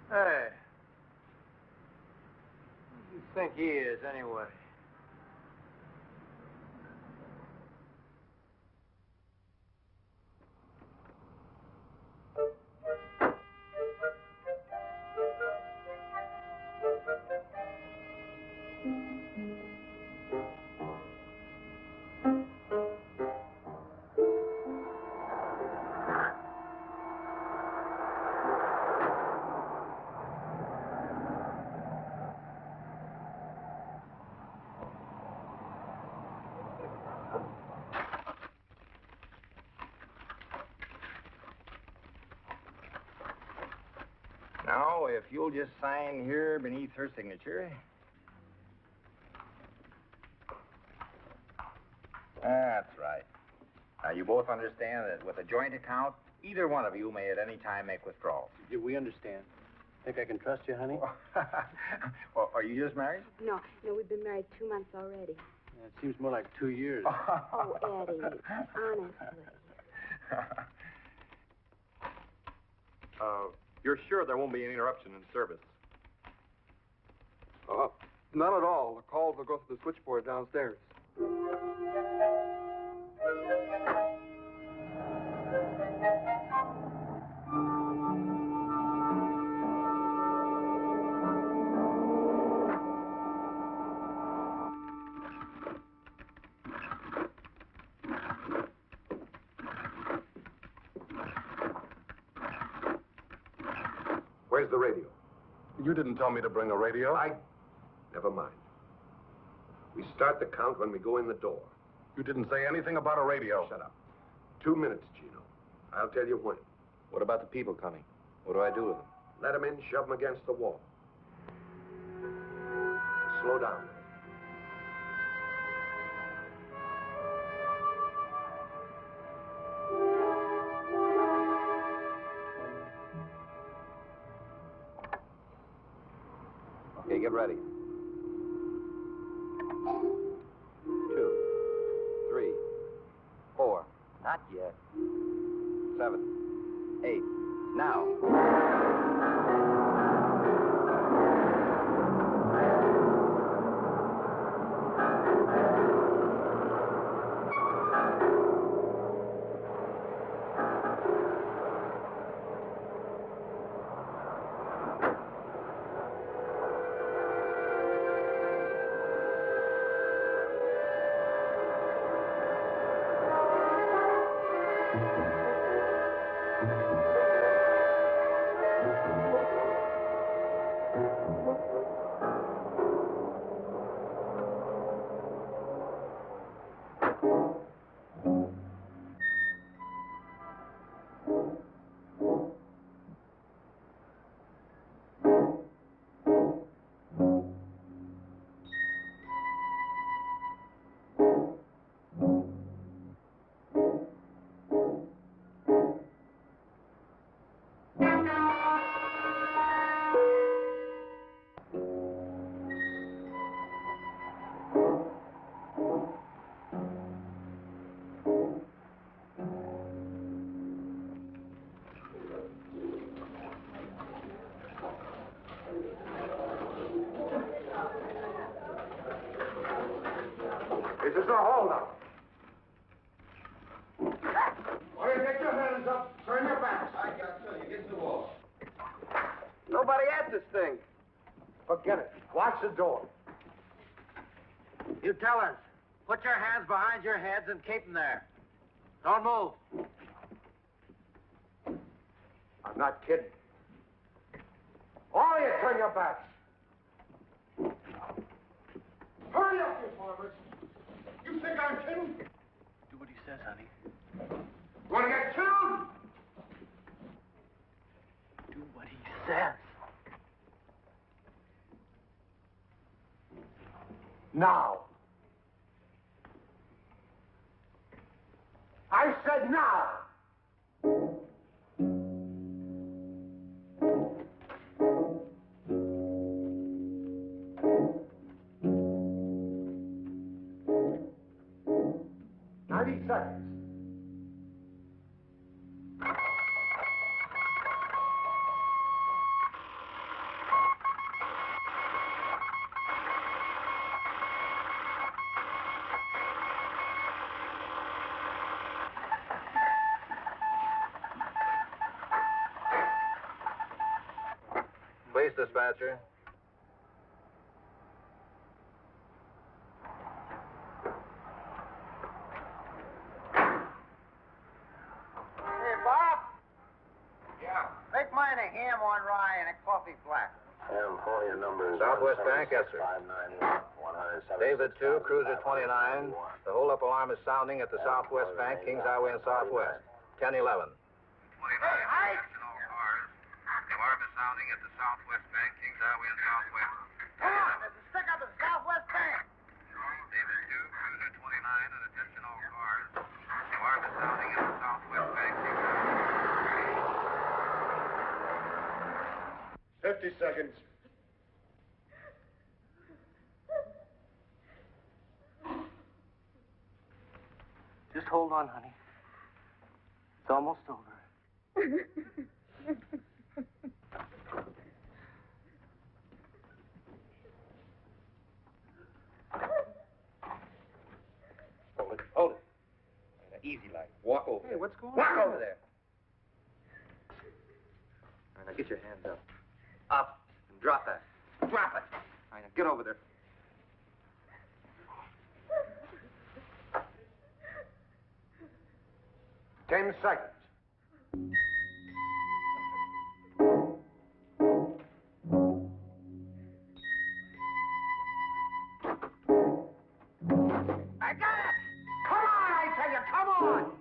Hey. Who do you think he is, anyway? Now, if you'll just sign here beneath her signature. That's right. Now, you both understand that with a joint account, either one of you may at any time make withdrawals. We understand. Think I can trust you, honey? Well, are you just married? No, we've been married 2 months already. Yeah, it seems more like 2 years. Oh, Eddie, honestly. You're sure there won't be any interruption in service? Not at all. The calls will go through the switchboard downstairs. Where's the radio? You didn't tell me to bring a radio. Never mind. We start the count when we go in the door. You didn't say anything about a radio. Shut up. 2 minutes, Gino. I'll tell you when. What about the people coming? What do I do with them? Let them in, shove them against the wall. Slow down. Okay, get ready. 2, 3, 4. Not yet. 7, 8. Now. This is a holdup. All right, get your hands up. Turn your backs. I got you. You get to the wall. Nobody at this thing. Forget it. Watch the door. You tellers, put your hands behind your heads and keep them there. Don't move. I'm not kidding. All of you, turn your backs. Hurry up, you farmers. You think I'm kidding? Do what he says, honey. Want to get killed? Do what he says. Now. I said now. 90 seconds. Police dispatcher. Hey, Bob? Yeah. Make mine a ham on rye and a coffee black. Your number is Southwest Bank, yes, sir. David 2, Cruiser 29. The hold-up alarm is sounding at the Southwest Bank, Kings Highway and Southwest. 1011. 29. Hey, The alarm is sounding at the Southwest Bank, Kings Highway and Southwest. come on, there's a stick up at Southwest Bank. David 2, Cruiser 29, and attention all cars. The alarm is sounding at the Southwest Bank, Kings Highway. 50 seconds. Just hold on, honey. It's almost over. Hold it. Easy like. Walk over. Hey, what's going Walk on? over there. All right, now get your hands up. Up. And drop that. Drop it. All right, now get over there. 10 seconds. I got it! Come on, I tell you, come on!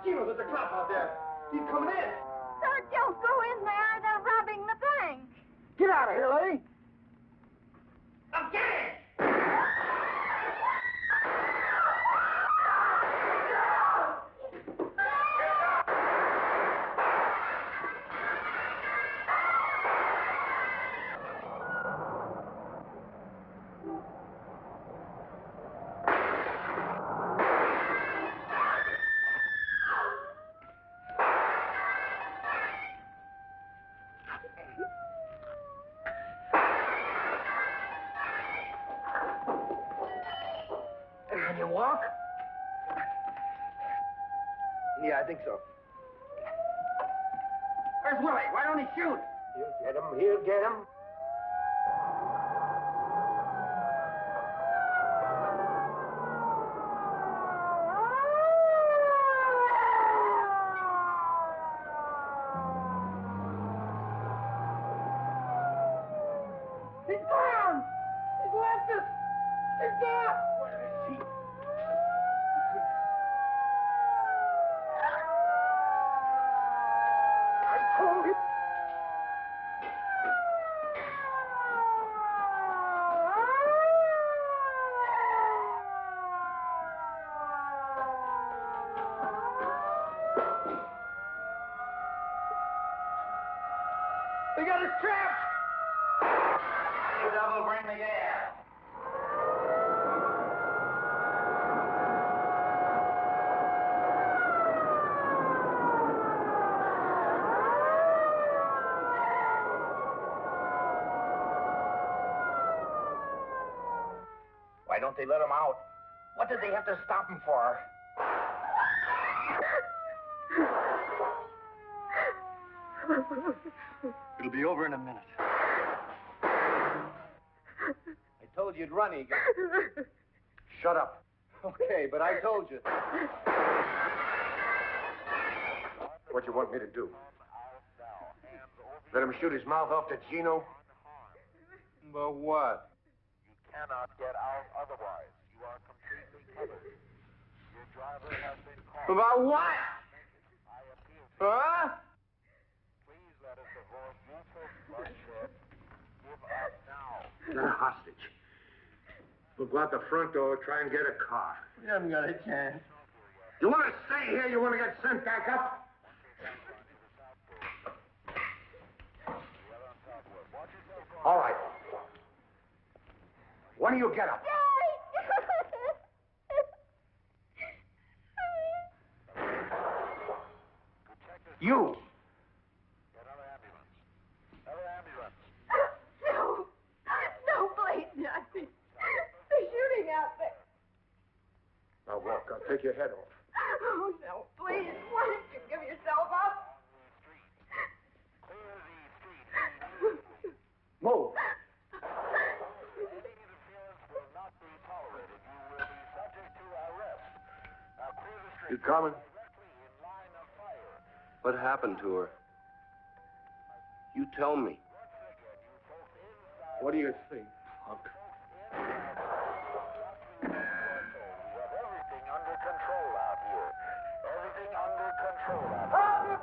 There's a cop out there. He's coming in. Sir, don't go in there. They're robbing the bank. Get out of here, lady. Can you walk? Yeah, I think so. Where's Willie? Why don't he shoot? He'll get him. He'll get him. He's gone! He's left us! He's gone! Where is he? I told you. They got us trapped! You devil, bring the gas. Why don't they let him out? What did they have to stop him for? It'll be over in a minute. I told you you'd run, Egan. Shut up. Okay, but I told you. What you want me to do? Let him shoot his mouth off to Gino? But what? You cannot get out otherwise. You are completely covered. Your driver has been caught. About what? I appeal to you. Huh? Please let us avoid useless bloodshed. Give up now. Not a hostage. We'll go out the front door, try and get a car. We haven't got a chance. You want to stay here? You want to get sent back up? All right. When do you get up? You. Another ambulance. Another ambulance. No. No, please, nothing. They're shooting out there. Now walk. I'll take your head off. Oh, no, please. Why don't you give yourself up? Clear the street. Move. Any interference will not be tolerated. You will be subject to arrest. Now clear the street. You coming? Directly in line of fire. What happened to her? You tell me. Once again, you folks inside. What do you think, punk? We have everything under control out here. Everything under control out here.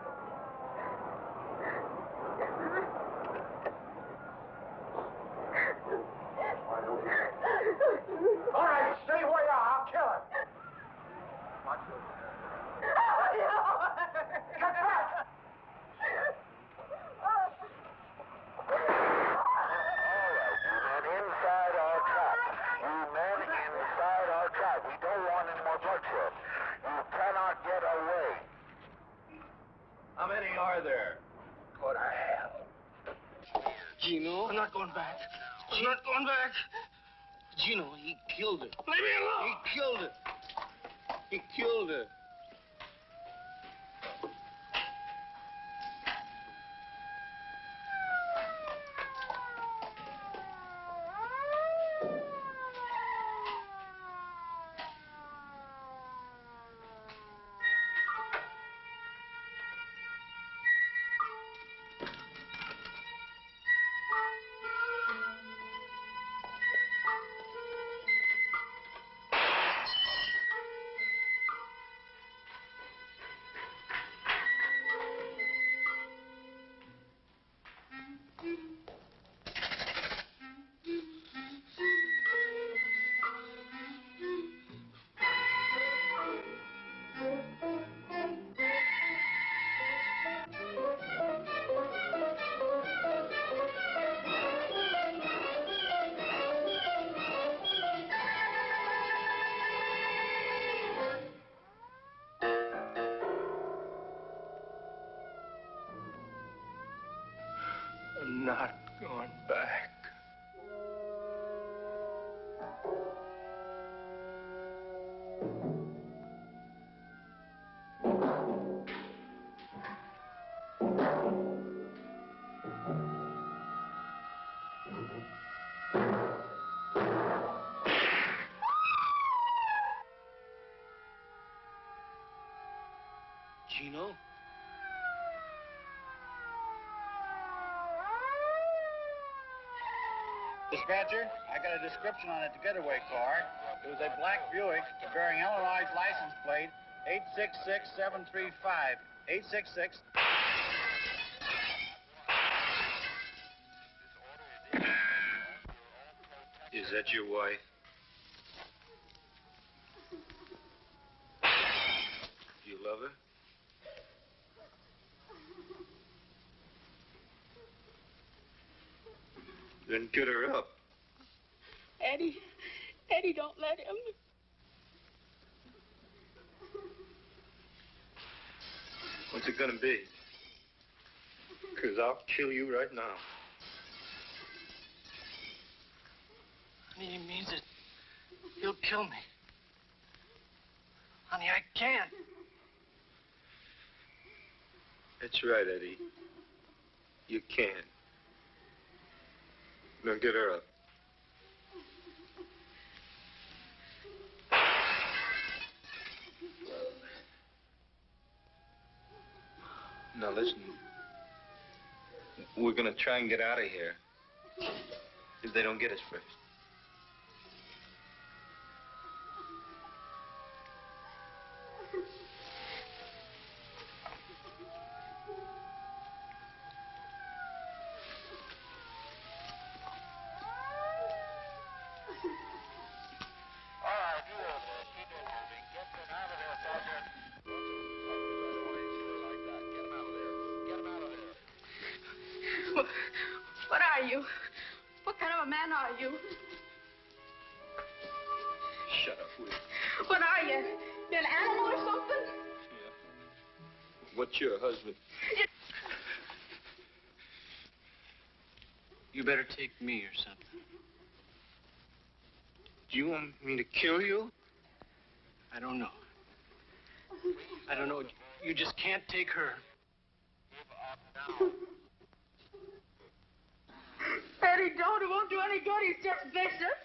All right, stay where you are. I'll kill him. Get back! Inside our trap. You men inside our trap. We don't want any more bloodshed. You cannot get away. How many are there? Go to hell. Gino? I'm not going back. I'm not going back. Gino, he killed her. Leave me alone! He killed her. He killed her. I'm not going back. Gino? Dispatcher, I got a description on a getaway car. It was a black Buick bearing Illinois license plate 866735. 866. Is that your wife? You love her? Then get her up. Eddie, don't let him. What's it gonna be? 'Cause I'll kill you right now. Honey, he means it. He'll kill me. Honey, I can't. That's right, Eddie. You can. Now get her up. Now listen. We're gonna try and get out of here. If they don't get us first. What are you? What kind of a man are you? Shut up, will you? What are you? You're an animal or something? Yeah. What's your husband? You better take me or something. Do you want me to kill you? I don't know. I don't know. You just can't take her. Eddie, don't. It won't do any good. He's just vicious.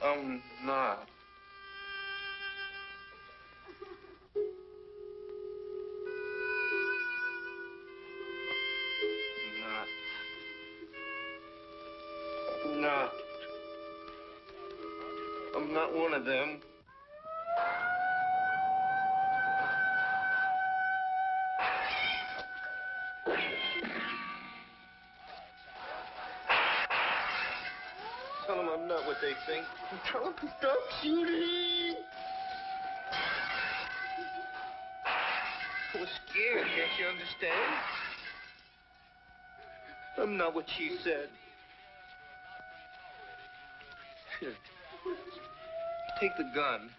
I'm not. No. I'm not one of them. Tell them I'm not what they think. Tell them to stop shooting. I was scared, can't you understand? I'm not what she said. Here. Take the gun.